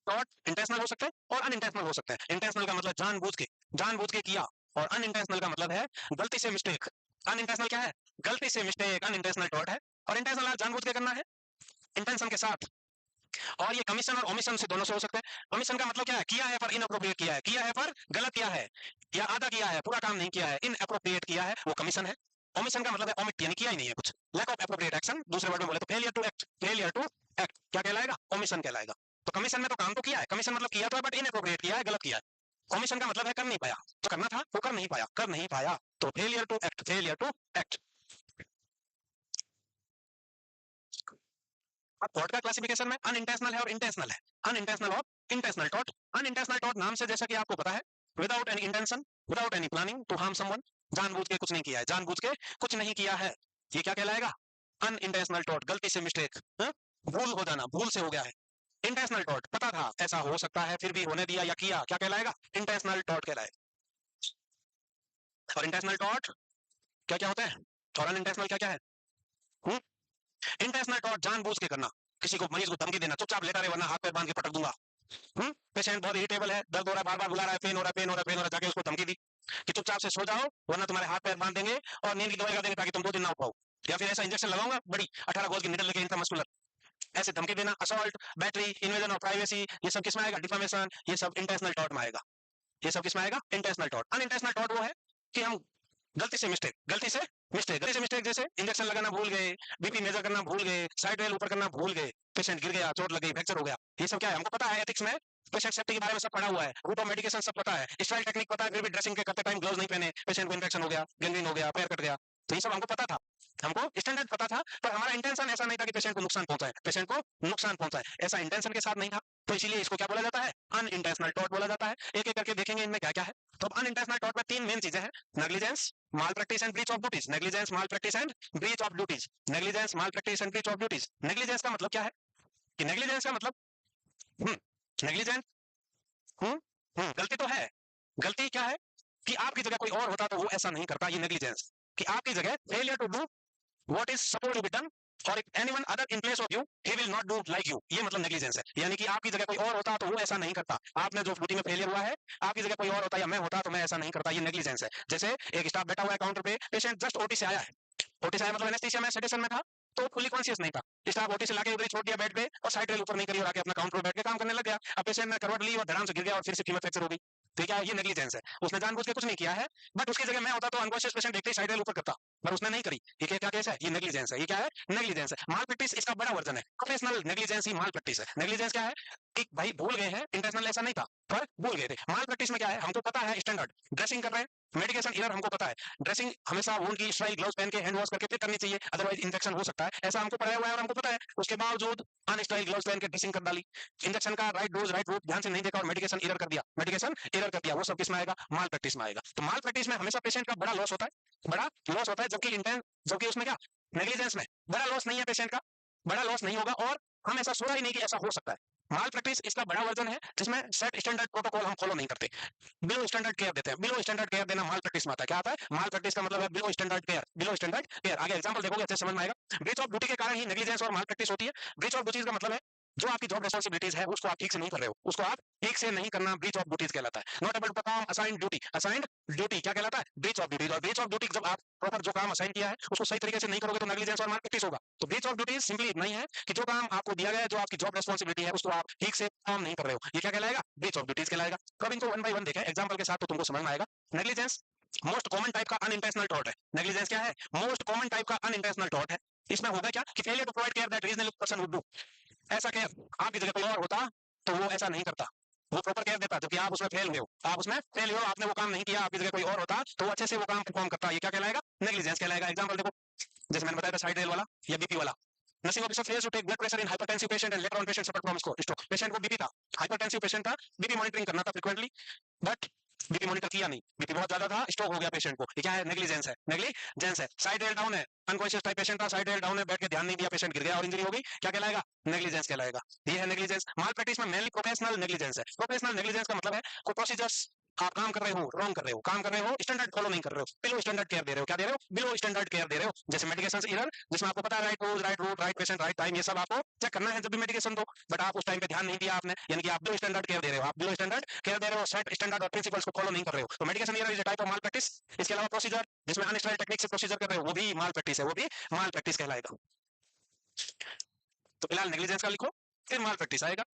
टॉट इंटेंशनल हो सकते हैं और अनइंटेंशनल हो सकते हैं। इंटेंशनल का मतलब जानबूझ के किया, और अनइंटेंशनल का मतलब है गलती से, मिस्टेक। अनइंटेंशनल क्या है? गलती से, मिस्टेक। अनइंटेंशनल टॉट है। और इंटेंशनल जानबूझ के करना है, इंटेंशन के साथ। और ये कमीशन और ओमिशन से, दोनों से हो सकते हैं। कमीशन का मतलब क्या है? किया है पर इनअप्रोप्रिएट किया है, किया है पर गलत किया है, या आधा किया है, पूरा काम नहीं किया है, इनअप्रोप्रिएट किया है, वो कमीशन है। ओमिशन का मतलब है ओमिट, यानी किया ही नहीं है कुछ, लैक ऑफ एप्रोप्रिएट एक्शन। दूसरे वर्ड में बोले तो failure to act, failure to act क्या कहलाएगा? ओमिशन कहलाएगा। तो कमीशन में तो काम तो किया है, कमीशन मतलब किया तो है, बट इनअप्रोप्रिएट किया है, गलत किया है। ओमिशन का मतलब है कर नहीं पाया, तो करना था वो कर नहीं पाया, कर नहीं पाया, तो failure to act, failure to act. अब थॉट का क्लासिफिकेशन में अनइंटेंशनल है और इंटेंशनल है। अनइंटेंशनल और इंटेंशनल थॉट। अनइंटेंशनल थॉट नाम से जैसा कि आपको पता है, without any intention, without any planning to harm someone, जानबूझ के कुछ नहीं किया है, जानबूझ के कुछ नहीं किया है, ये क्या कहलाएगा? Unintentional thought. गलती से, मिस्टेक, भूल हो जाना, भूल से हो गया है। इंटेंशनल थॉट, पता था ऐसा हो सकता है फिर भी होने दिया या किया, क्या कहलाएगा? इंटेंशनल थॉट कहलाएगा। और इंटेंशनल थॉट क्या क्या होते हैं, और अनइंटेंशनल क्या क्या है? इंटेंशनल थॉट जानबूझ के करना, किसी को, मरीज को धमकी देना, चुपचाप लेटा रहे वरना हाथ पैर बांध के पटक दूंगा। पेशेंट बहुत इरिटेबल है, दर्द हो रहा है, बार बार बुला रहा है, पेन हो रहा है, पेन हो रहा है, पेन हो रहा है, जाके उसको धमकी दी कि चुपचाप से सो जाओ वरना तुम्हारे हाथ पैर बांध देंगे और नींद की दवाई देंगे ताकि तुम 2 दिन ना उठ पाओ। या फिर ऐसा इंजेक्शन लगाऊंगा बड़ी 18 गोल की निडल लेके इंट्रामस्कुलर, ऐसे धमकी देना। Assault, battery, invasion of privacy, ये सब किसमें आएगा? डिफामेशन, ये सब इंटेंशनल थॉट में आएगा। ये सब किसमें आएगा? Intentional thought. अनइंटेंशनल थॉट वो है कि हम गलती से मिस्टेक, गलती से मिस्टेक, गलती से मिस्टेक, जैसे इंजेक्शन लगाना भूल गए, बीपी मेजर करना भूल गए, साइड रेल ऊपर करना भूल गए, पेशेंट गिर गया, चोट लग गई, फ्रैक्चर हो गया। ये सब क्या है? हमको पता है, एथिक्स में पेशेंट सेफ्टी के बारे में सब पढ़ा हुआ है, रूट ऑफ मेडिकेशन सब पता है, स्टाइल टेक्निक पता है, फिर भी ड्रेसिंग के करते टाइम ग्लव्स नहीं पहने, पेशेंट को इन्फेक्शन हो गया, गैंग्रीन हो गया, पैर कट गया। तो ये सब हमको पता था, हमको स्टैंडर्ड पता था, पर हमारा इंटेंशन ऐसा नहीं था कि पेशेंट को नुकसान पहुंचाए, पेशेंट को नुकसान पहुंचाए, ऐसा इंटेंशन के साथ नहीं था। तो इसीलिए इसको क्या बोला जाता है? अनइंटेंशनल टॉट बोला जाता है। एक एक करके देखेंगे इनमें क्या क्या है। तो अनइंटेंशनल टॉट में 3 मेन चीजें हैं, negligence, mall practice and breach of duties. Negligence, mall practice and breach of duties. Negligence, mall practice and breach of duties. Negligence का मतलब क्या है? कि नेग्लिजेंस का मतलब, नेग्लिजेंस, गलती तो है। गलती क्या है? कि आपकी जगह कोई और होता तो वो ऐसा नहीं करता, ये नेग्लिजेंस। कि आपकी जगह failure to do what is supposed to be done or anyone other in place of you he will not do like you, ये मतलब नेग्लिजेंस है। यानी कि आपकी जगह कोई और होता तो वो ऐसा नहीं करता, आपने जो ड्यूटी में फेलियर हुआ है, आपकी जगह कोई और होता या मैं होता तो मैं ऐसा नहीं करता, ये नेग्लिजेंस है। जैसे एक स्टाफ बैठा हुआ है काउंटर पे, पेशेंट जस्ट ओटी से आया है, ओटी से आया मतलब एनेस्थीसिया में, सेडेशन में था, तो फुली कॉन्शियस नहीं था। स्टाफ ओटी से लाके उधर छोड़ दिया बेड पे और साइड रेल ऊपर नहीं करी और आके अपना काउंटर पे बैठ के काम करने लग गया। अब पेशेंट ने करवट ली और धड़ाम से गिर गया और फिर से फीमर फ्रैक्चर हो गई। ठीक है, ये नेग्लिजेंस है। उसने जानबूझ के कुछ नहीं किया है, बट उसकी जगह मैं होता तो अनकॉन्शियस पेशेंट देखते ही साइड रेल ऊपर करता, पर उसने नहीं करी। ये क्या केस है? ये नेग्लिजेंस है। ये क्या है? नेग्लिजेंस है। माल प्रैक्टिस इसका बड़ा वर्जन है, प्रोफेशनल नेग्लिजेंस ही माल प्रैक्टिस है। नेग्लिजेंस क्या है? कि भाई भूल गए हैं, इंटेंशनल ऐसा नहीं था पर भूल गए थे। माल प्रैक्टिस में क्या है? हमको पता है स्टैंडर्ड ड्रेसिंग कर रहे हैं, मेडिकेशन इरर हमको पता है, ड्रेसिंग हमेशा वुंड की स्ट्राइक ग्लव्स पहन के हैंड वॉश करके फिर करनी चाहिए, अदरवाइज इन्फेक्शन हो सकता है, ऐसा हमको पढ़ाया हुआ है और हमको पता है। उसके बावजूद अनस्टाइल ग्लव्स पहन के ड्रेसिंग कर डाली, इंजेक्शन का राइट डोज राइट रूट ध्यान से नहीं देखा और मेडिकेशन इरर कर दिया, मेडिकेशन इरर कर दिया, वो सब किसमें आएगा? माल प्रैक्टिस में आएगा। तो माल प्रैक्टिस में हमेशा पेशेंट का बड़ा लॉस होता है, बड़ा लॉस होता है, जबकि उसमें क्या, नेग्लिजेंस में बड़ा लॉस नहीं है, पेशेंट का बड़ा लॉस नहीं होगा और हम ऐसा सोचा ही नहीं कि ऐसा हो सकता है। माल प्रैक्टिस इसका बड़ा वर्जन है जिसमें सेट स्टैंडर्ड प्रोटोकॉल हम फॉलो नहीं करते, बिलो स्टैंडर्ड केयर देते हैं। बिलो स्टैंडर्ड केयर देना माल प्रैक्टिस में आता है। क्या आता है? माल प्रैक्टिस का मतलब है below standard care, below standard care. आगे एग्जांपल देखोगे अच्छे समझ में आएगा। ब्रीच ऑफ ड्यूटी के कारण ही नेग्लिजेंस और माल प्रैक्टिस होती है। ब्रीच ऑफ ड्यूटीज का मतलब है जो आपकी जॉब रेस्पॉन्सिबिलिटीज है उसको आप ठीक से नहीं कर रहे हो, उसको आप ठीक से नहीं करना ब्रीच ऑफ ड्यूटीज कहलाता है। Not able to perform assigned duty, assigned duty क्या कहलाता है? Breach of duties. और ब्रीच ऑफ ड्यूटी जब आप प्रॉपर जो काम असाइन किया है उसको सही तरीके से नहीं करोगे तो नेग्लिजेंस और मालप्रैक्टिस होगा। तो ब्रीच ऑफ ड्यूटीज सिंपली इतना ही है कि जो काम आपको दिया गया है, जो आपकी जॉब रेस्पॉन्सिबिलिटी है, उसको आप ठीक से काम नहीं कर रहे हो, ये क्या कहलाएगा? ब्रीच ऑफ ड्यूटीज कहलाएगा। तो अब इनको वन बाय वन देखें एग्जांपल के साथ तो तुमको समझ में आएगा। नेग्लिजेंस मोस्ट कॉमन टाइप का अनइंटेंशनल टॉर्ट है। नेग्लिजेंस क्या है? मोस्ट कॉमन टाइप का अनइंटेंशनल टॉर्ट है। इसमें होगा क्या कि failure to provide care that reasonable person would do. ऐसा केयर आपकी जगह कोई और होता तो वो ऐसा नहीं करता, वो प्रॉपर केयर देता, जबकि आप उसमें फेल हुए हो, आप उसमें फेल हुए हो, आपने वो काम नहीं किया, आपकी जगह कोई और होता तो वो अच्छे से वो काम परफॉर्म करता। ये क्या कहलाएगा? नेग्लिजेंस कहलाएगा। एग्जांपल देखो, जैसे मैंने बताया था साइड रेल वाला या बीपी वाला। Nursing officer fails to take blood pressure in hypertensive patient and later on patient suffered from stroke. Patient को बीपी था, हाइपरटेंसिव पेशेंट था, बीपी मॉनिटरिंग करना था फ्रीक्वेंटली, बट बीपी मॉनिटर किया नहीं, बीपी बहुत ज्यादा था, स्ट्रोक हो गया पेशेंट को। ये क्या है? नेग्लिजेंस है, नेग्लिजेंस है। साइड रेल डाउन है, अनकॉन्शियस टाइप पेशेंट था, साइड रेल डाउन है, बैठ के ध्यान नहीं दिया, पेशेंट गिर गया और इंजरी हो गई, क्या कहलाएगा? नेग्लिजेंस कहलाएगा। ये है नेग्लिजेंस। माल प्रैक्टिस में मेनली प्रोफेशनल नेग्लिजेंस है। प्रोफेशनल नेग्लिजेंस का मतलब है कोई प्रोसीजर्स आप काम कर रहे हो, रॉन्ग कर रहे हो, काम कर रहे हो, स्टैंडर्ड फॉलो नहीं कर रहे हो, बिलो स्टैंडर्ड केयर दे रहे हो। क्या दे रहे हो? बिलो स्टैंडर्ड केयर दे रहे हो। जैसे मेडिकेशन एरर, जिसमें आपको पता है right dose, right route, right patient, right time, ये सब आपको चेक करना है जब भी मेडिकेशन दो, बट आप उस टाइम पे ध्यान नहीं दिया आपने, यानी कि आप बिलो स्टैंडर्ड केयर दे रहे हो, आप बिलो स्टैंडर्ड केयर दे रहे हो, सेट स्टैंडर्ड और प्रिंसिपल्स को फॉलो नहीं कर रहे हो। तो medication error is a type of mall practice. इसके अलावा प्रोसीजर, जिसमें अनस्टाइल टेक्निक से प्रोसीजर कर रहे हो, वो भी माल प्रैक्टिस है, वो भी माल प्रैक्टिस कहलाएगा। तो फिलहाल नेग्लिजेंस का लिखो, फिर माल प्रैक्टिस आएगा।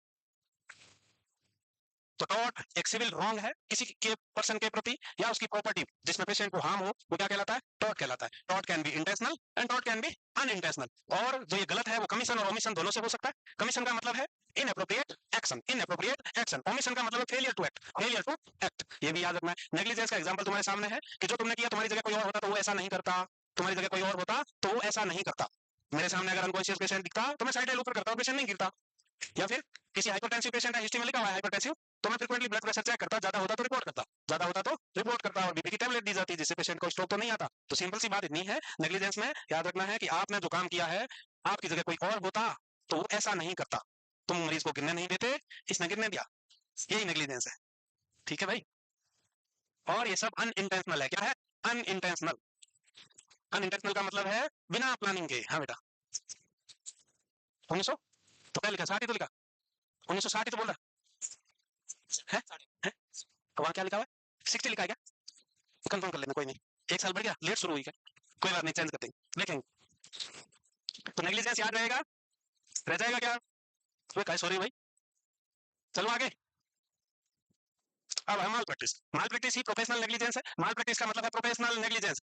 तो टॉर्ट एक सिविल रॉन्ग है किसी के पर्सन के प्रति या उसकी प्रॉपर्टी जिसमें पेशेंट को हार्म हो, वो क्या कहलाता है? टॉर्ट कहलाता है। Tort can be intentional and tort can be unintentional. और जो ये गलत है वो कमीशन और ओमिशन दोनों से हो सकता है। कमीशन का मतलब है inappropriate action, inappropriate action. Omission का मतलब है failure to act, failure to act. ये भी याद रखना है। नेग्लिजेंस का एग्जांपल तुम्हारे सामने है कि जो तुमने किया, तुम्हारी जगह कोई और होता तो वो ऐसा नहीं करता, तुम्हारी जगह कोई और होता तो वो ऐसा नहीं करता। मेरे सामने अगर अनकॉन्शियस पेशेंट दिखता तो मैं साइड रेल ऊपर करता और पेशेंट नहीं गिरता। या फिर किसी हाइपरटेंसिव पेशेंट है, हिस्ट्री में लिखा हुआ है हाइपरटेंसिव, तो मैं फ्रीक्वेंटली ब्लड प्रेशर चेक करता, ज्यादा होता तो रिपोर्ट करता, ज्यादा होता तो रिपोर्ट करता, और बीपी की टेबलेट दी जाती जिससे पेशेंट को स्ट्रोक तो नहीं आता। तो सिंपल सी बात इतनी है, नेग्लिजेंस में याद रखना है कि आपने जो काम किया है, आपकी जगह कोई और होता तो वो ऐसा नहीं करता। तुम मरीज को गिरने नहीं देते, इसने गिरने दिया, यही नेग्लिजेंस है। ठीक है भाई। और ये सब अनइंटेंशनल है। क्या है? अनइंटेंशनल। अनइंटेंशनल का मतलब है बिना प्लानिंग के। हाँ बेटा, 1900 तो क्या लिखा? 60 ही तो लिखा, 1960 ही तो बोल रहा है, है? तो वहां क्या लिखा हुआ है? 60 लिखा है क्या? कंफर्म कर लेना, कोई नहीं। एक साल बढ़ गया, लेट शुरू हुई क्या? कोई बात नहीं, चेंज कर देंगे, देखेंगे। तो नेग्लिजेंस याद रहेगा, रह जाएगा क्या? सॉरी भाई, चलो आगे। अब है माल प्रैक्टिस। माल प्रैक्टिस ही प्रोफेशनल नेग्लिजेंस है। माल प्रैक्टिस का मतलब है प्रोफेशनल नेग्लिजेंस,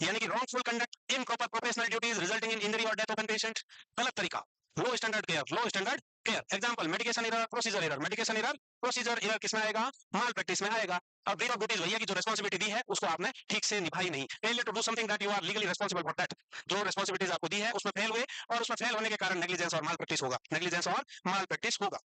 यानी कि wrongful conduct, improper professional duties resulting in injury or death of an patient. गलत तरीका, low standard care, low standard care. Example medication error, procedure error. Medication error, procedure error किसमें आएगा? माल practice में आएगा। और breach of duties भैया की जो रिस्पांसिबिलिटी दी है उसको आपने ठीक से निभाई नहीं। Failure to do something that you are legally responsible for that. जो रिस्पांसिबिलिटीज आपको दी है उसमें फेल हुए, और उसमें फेल होने के कारण नेग्लिजेंस और माल प्रैक्टिस होगा, नेग्लिजेंस और माल प्रैक्टिस होगा।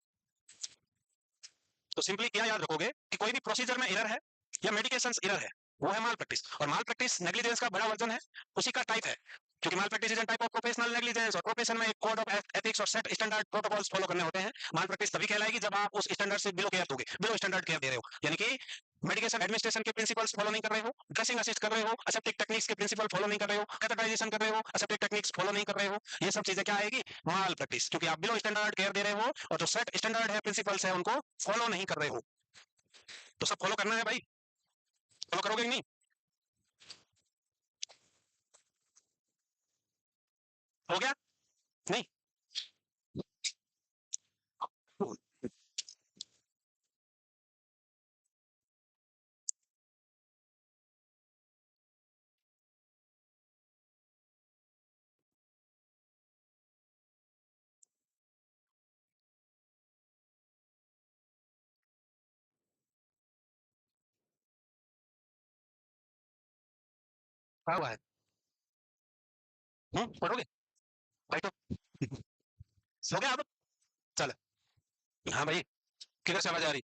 तो सिंपली क्या याद रखोगे कि कोई भी प्रोसीजर में एरर है या मेडिकेशन एरर है, वो है माल प्रैक्टिस। और माल प्रैक्टिस नेग्लिजेंस का बड़ा वर्जन है, उसी का टाइप है, क्योंकि malpractice is an type of professional negligence, और प्रोफेशन में एक कोड ऑफ एथिक्स और सेट स्टैंडर्ड प्रोटोकॉल्स फॉलो करने होते हैं। माल प्रैक्टिस तभी कहलाएगी जब आप उस स्टैंडर्ड से बिलो केयर दोगे, बिलो स्टैंडर्ड केयर दे रहे हो, यानी कि मेडिकेशन एडमिनिस्ट्रेशन के प्रिंसिपल्स फॉलो नहीं कर रहे हो, ड्रेसिंग असिस्ट कर रहे हो, असेप्टिक टेक्निक्स के प्रिंसिपल फॉलो नहीं कर रहे हो, कैथेटराइजेशन कर रहे हो, असेप्टिक टेक्निक्स फॉलो नहीं कर रहे हो, ये सब चीजें क्या आएगी? माल प्रैक्टिस, क्योंकि आप बिलो स्टैंडर्ड केयर दे रहे हो और जो सेट स्टैंडर्ड है, प्रिंसिपल्स है, उनको फॉलो नहीं कर रहे हो। तो सब फॉलो करना है भाई, फॉलो करोगे कि नहीं? हो गया? नहीं? क्या हुआ है? पढ़ोगे? बैठो। हो गया अब? चल। हाँ भाई, किधर से आवाज आ रही?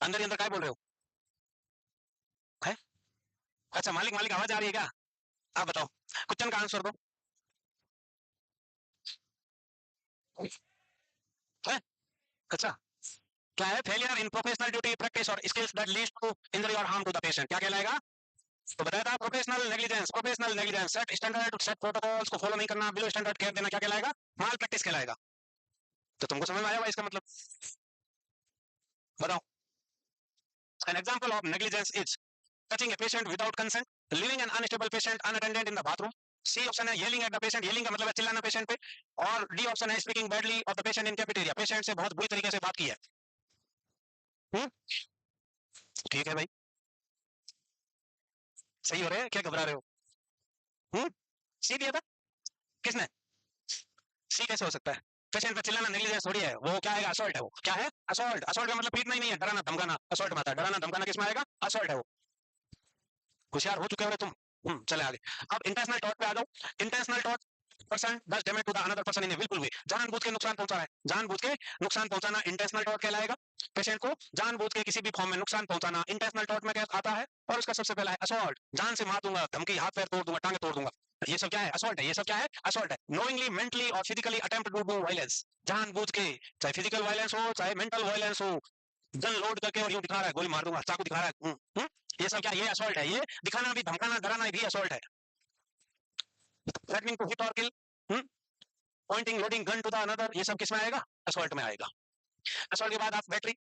अंदर ही अंदर क्या बोल रहे हो? है? अच्छा, मालिक मालिक आवाज आ रही है क्या? आप बताओ, क्वेश्चन का आंसर दो। है? अच्छा, क्या है? Failure in professional duty practice or skills that leads to injury or harm to the patient, क्या कहलाएगा? तो बताया था professional negligence, professional negligence, set standard, set protocols को फॉलो नहीं करना, बिलो स्टैंडर्ड केयर देना, क्या कहलाएगा? माल प्रैक्टिस कहलाएगा। तो तुमको समझ में आया होगा इसका मतलब? बताओ। An example of negligence is touching a patient without consent, leaving an unstable patient unattended in the bathroom. C option है yelling at the patient, yelling का मतलब है चिल्लाना पेशेंट पे। और डी ऑप्शन है speaking badly of the patient in cafeteria, patient से बहुत बुरी तरीके से बात की है। ठीक है भाई, सही हो रहे हैं, क्या घबरा रहे हो? सी दिया था किसने? सी कैसे हो सकता है? पेशेंट पे चिल्लाना नेग्लिजेंस थोड़ी है, वो क्या है? असॉल्ट है। वो क्या है? असॉल्ट। असॉल्ट का मतलब पीटना ही नहीं है, डराना धमकाना असॉल्ट में आता है। डराना धमकाना किसमें आएगा? असॉल्ट है वो। होशियार हो चुके हो तुम। चले आगे। अब इंटेंशनल टॉर्च पे आ जाओ। Intentional tort person does damage to the another person in a wilful way, जानबूझ के नुकसान पहुंचा है। जानबूझ के नुकसान पहुंचाना इंटेंशनल टॉर्च कहलाएगा। पेशेंट को जानबूझ के किसी भी फॉर्म में नुकसान पहुंचाना इंटेंशनल टॉर्च में क्या आता है? और उसका सबसे पहला है असॉल्ट, जान से मार दूंगा, धमकी, हाथ पैर तोड़ दूंगा, टांगे तोड़ दूंगा। ये सब क्या है? असॉल्ट है। ये सब क्या है? असॉल्ट है। नोइंगली, मेंटली और physically attempt to do violence, जानबूझ के, चाहे फिजिकल वायलेंस हो चाहे मेंटल वायलेंस हो, गन लोड करके और यूं दिखा रहा है, गोली मार दूंगा, चाकू दिखा रहा है। ये सब क्या? ये असॉल्ट है। ये दिखाना भी, धमकाना, डराना भी असॉल्ट है। Threatening to hit or kill, pointing, loading gun to the another, ये सब किसमें आएगा? असॉल्ट में आएगा। असॉल्ट के बाद आप battery,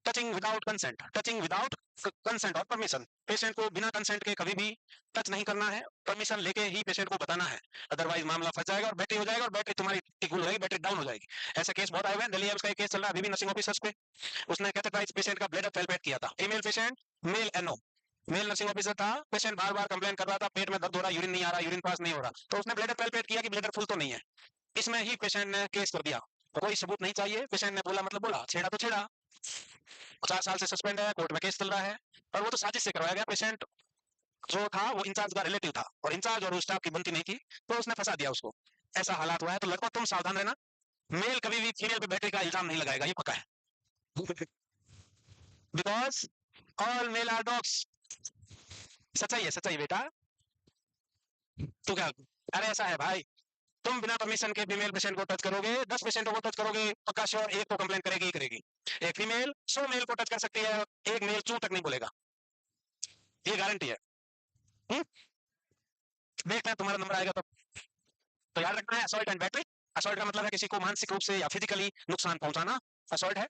touching without consent, touching without consent और परमिशन, पेशेंट को बिना कंसेंट के कभी भी टच नहीं करना है, परमिशन लेके ही पेशेंट को बताना है, अदरवाइज मामला फंस जाएगा और बैटरी हो जाएगा और बैटरी तुम्हारी गुल हो जाएगी, बैटरी डाउन हो जाएगी। ऐसे केस बहुत आए हुए हैं। दिल्ली एम्स का एक केस चल रहा है अभी भी नर्सिंग ऑफिसर्स पे। उसने कैथेटराइज पेशेंट का ब्लड फेलपेट किया था। Female patient, male no, male nursing officer था। पेशेंट बार बार कंप्लेन कर रहा था, पेट में दर्द हो रहा, यूरिन नहीं आ रहा, यूरिन पास नहीं हो रहा, तो उसने ब्लड फेलपेट किया कि ब्लडर फुल तो नहीं है। इसमें ही पेशेंट ने केस कर दिया। तो कोई सबूत नहीं चाहिए, पेशेंट ने बोला मतलब बोला, छेड़ा तो छेड़ा। 50 साल से सस्पेंड है, कोर्ट में केस चल रहा है। और वो तो साजिश से करवाया गया। पेशेंट जो था वो इंचार्ज का रिलेटिव था और इंचार्ज और स्टाफ की बनती नहीं थी, तो उसने फंसा दिया उसको। ऐसा हालात हुआ है। तो लड़का तुम सावधान रहना, मेल कभी भी फीमेल पे बैटरी का इल्जाम नहीं लगाएगा, ये पक्का है। Because all male are dogs. सच्चाई है, सच्चाई बेटा। तो क्या? अरे ऐसा है भाई, तुम बिना परमिशन के फीमेल पेशेंट को टच करोगे, 10 पेशेंटों को टच करोगे, पक्का श्योर एक को कंप्लेन करेगी ही करेगी। एक फीमेल 100 मेल को टच कर सकती है, एक मेल चू तक नहीं बोलेगा, ये गारंटी है। हुँ? देखते हैं तुम्हारा नंबर आएगा तो याद रखना है असॉल्ट एंड बैटरी। असॉल्ट का मतलब है किसी को मानसिक रूप से या फिजिकली नुकसान पहुंचाना, असॉल्ट है।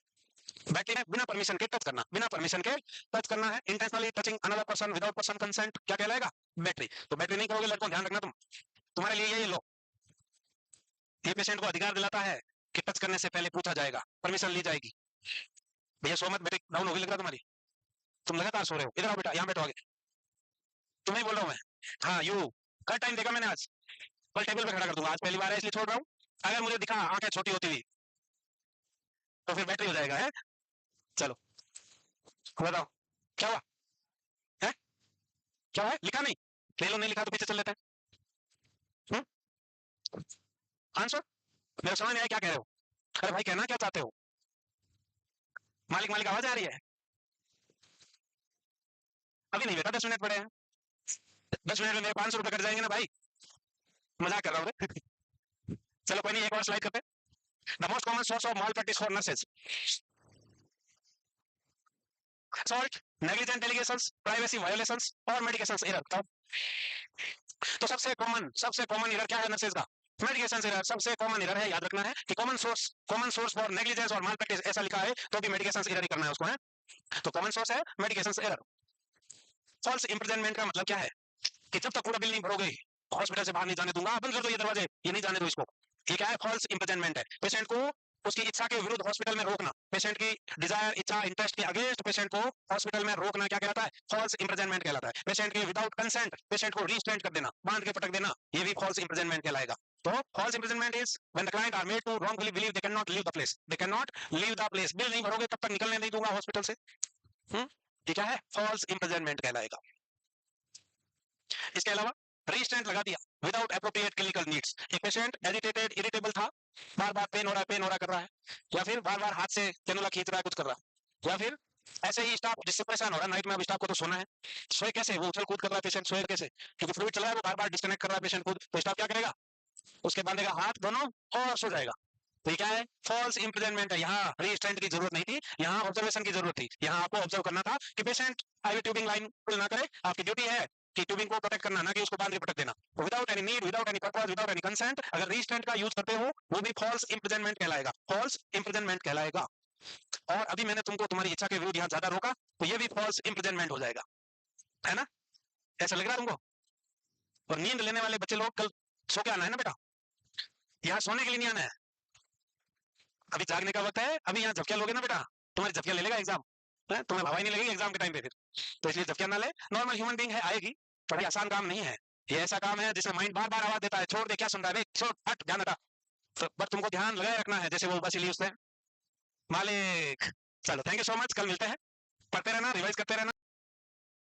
बैटरी में बिना परमिशन के टच करना, बिना परमिशन के टच करना है, intentionally touching another person without person consent, क्या कहलाएगा? बैटरी। तो बैटरी नहीं करोगे लड़कों, ध्यान रखना तुम, तुम्हारे लिए ये लो, ये पेशेंट को अधिकार दिलाता है कि टच करने से पहले पूछा जाएगा, परमिशन ली जाएगी। भैया सो मत, बैटरी डाउन होगी लग रहा तुम्हारी, तुम लगातार सो रहे हो। इधर आओ बेटा, यहाँ बैठो आगे, तुम्हें बोल रहा हूँ मैं। हाँ यू, कल टाइम देखा मैंने आज, कल टेबल पे खड़ा कर दूंगा, आज पहली बार है इसलिए छोड़ रहा हूँ। अगर मुझे दिखा आंखें छोटी होती हुई तो फिर बैटरी हो जाएगा है। चलो बताओ क्या हुआ है? क्या हुआ है? लिखा नहीं? ले लो, नहीं लिखा तो पीछे चल लेते हैं। आंसर मेरा समझ नहीं आया क्या कह रहे हो। अरे भाई कहना क्या चाहते हो? मालिक मालिक आवाज आ रही है? अभी नहीं बेटा, 10 मिनट पड़े हैं, 10 मिनट में मेरे 500 रुपए कट जाएंगे ना भाई, मजाक कर रहा हूँ। चलो कोई नहीं, एक और स्लाइड करते हैं। The most common source of mall practice for nurses, assault, negligent allegations, privacy violations और मेडिकेशंस एरर। तो सबसे कॉमन एरर क्या है नर्सेज का? मेडिकेशन एरर सबसे कॉमन एरर है। याद रखना है कि कॉमन सोर्स फॉर नेग्लिजेंस और माल प्रैक्टिस ऐसा लिखा है तो भी मेडिकेशन एरर ही करना है उसको, है। तो कॉमन सोर्स है मेडिकेशन एरर। फॉल्स इंप्रिजनमेंट का मतलब क्या है? कि जब तक पूरा बिल नहीं भरोगे हॉस्पिटल से बाहर नहीं जाने दूंगा, बंद कर दो ये दरवाजे, ये नहीं जाने दो इसको। ये क्या है? फॉल्स इंप्रिजनमेंट है। पेशेंट को उसकी इच्छा के विरुद्ध हॉस्पिटल में रोकना, पेशेंट की डिजायर, इच्छा, इंटरेस्ट के अगेंस्ट पेशेंट को हॉस्पिटल में रोकना क्या कहलाता है? फॉल्स इंप्रिजनमेंट कहलाता है। पेशेंट के विदाउट कंसेंट पेशेंट को रिस्ट्रेंट कर देना, बांध के पटक देना, ये भी फॉल्स इंप्रिजनमेंट कहलाएगा। तो false imprisonment is when the client are made to wrongfully believe they can not leave the place, they can not leave the place. Bill नहीं भरोगे तब तक निकलने नहीं दूंगा हॉस्पिटल से। ये क्या है? फॉल्स इंप्रिजनमेंट कहलाएगा। इसके अलावा रिस्ट्रेंट लगा दिया विदाउट एप्रोप्रिएट क्लिनिकल नीड्स, एक पेशेंट एजिटेटेड इरिटेबल था, बार बार पेन हो रहा है कर रहा है, या फिर बार बार हाथ से कैनुला खींच रहा है, कुछ कर रहा है, या फिर ऐसे ही स्टाफ जिससे परेशान हो रहा है नाइट में, अब स्टाफ को तो सोना है, सोए कैसे? वो उछल कूद कर रहा है पेशेंट, सोए कैसे? क्योंकि फ्लूइड चल रहा है, वो बार बार डिस्कनेक्ट कर रहा है पेशेंट को, तो स्टाफ क्या करेगा? उसके बांधेगा हाथ दोनों और सो जाएगा। तो ये क्या है? फॉल्स इंप्रिजनमेंट है। यहाँ रिस्ट्रेंट की जरूरत नहीं थी, यहाँ ऑब्जर्वेशन की जरूरत थी। यहाँ आपको ऑब्जर्व करना था कि पेशेंट आईवी ट्यूबिंग लाइन पुल ना करे, आपकी ड्यूटी है कि ट्यूबिंग को प्रोटेक्ट करना, ना कि उसको बांध के प्रोटेक्ट देना। Without any need, without any purpose, without any consent अगर रिस्ट्रेंट का यूज करते हो वो भी फॉल्स इंप्रिजनमेंट कहलाएगा, फॉल्स इंप्रिजनमेंट कहलाएगा। और अभी मैंने तुमको तुम्हारी इच्छा के विरुद्ध यहाँ ज्यादा रोका तो ये भी फॉल्स इंप्रिजनमेंट हो जाएगा, है ना? ऐसा लग रहा है तुमको? और नींद लेने वाले बच्चे लोग कल सो के आना है ना बेटा, यहाँ सोने के लिए नहीं आना है। अभी जागने का वक्त है, अभी यहाँ झपकिया लोगे ना बेटा, तुम्हारी झपकिया ले लेगा एग्जाम, तुम्हें हवा ही नहीं लगेगी एग्जाम के टाइम पे फिर। तो इसलिए झपकिया ना ले, नॉर्मल ह्यूमन बीइंग है, आएगी। बड़ी आसान काम नहीं है ये, ऐसा काम है जिसमें माइंड बार बार आवाज देता है, छोड़ दे क्या सुन रहा है, छोड़ हट ध्यान हटा। तो बस तुमको ध्यान लगाए रखना है, जैसे वो बस लिए उससे मालिक। चलो थैंक यू सो मच, कल मिलते हैं, पढ़ते रहना, रिवाइज करते रहना।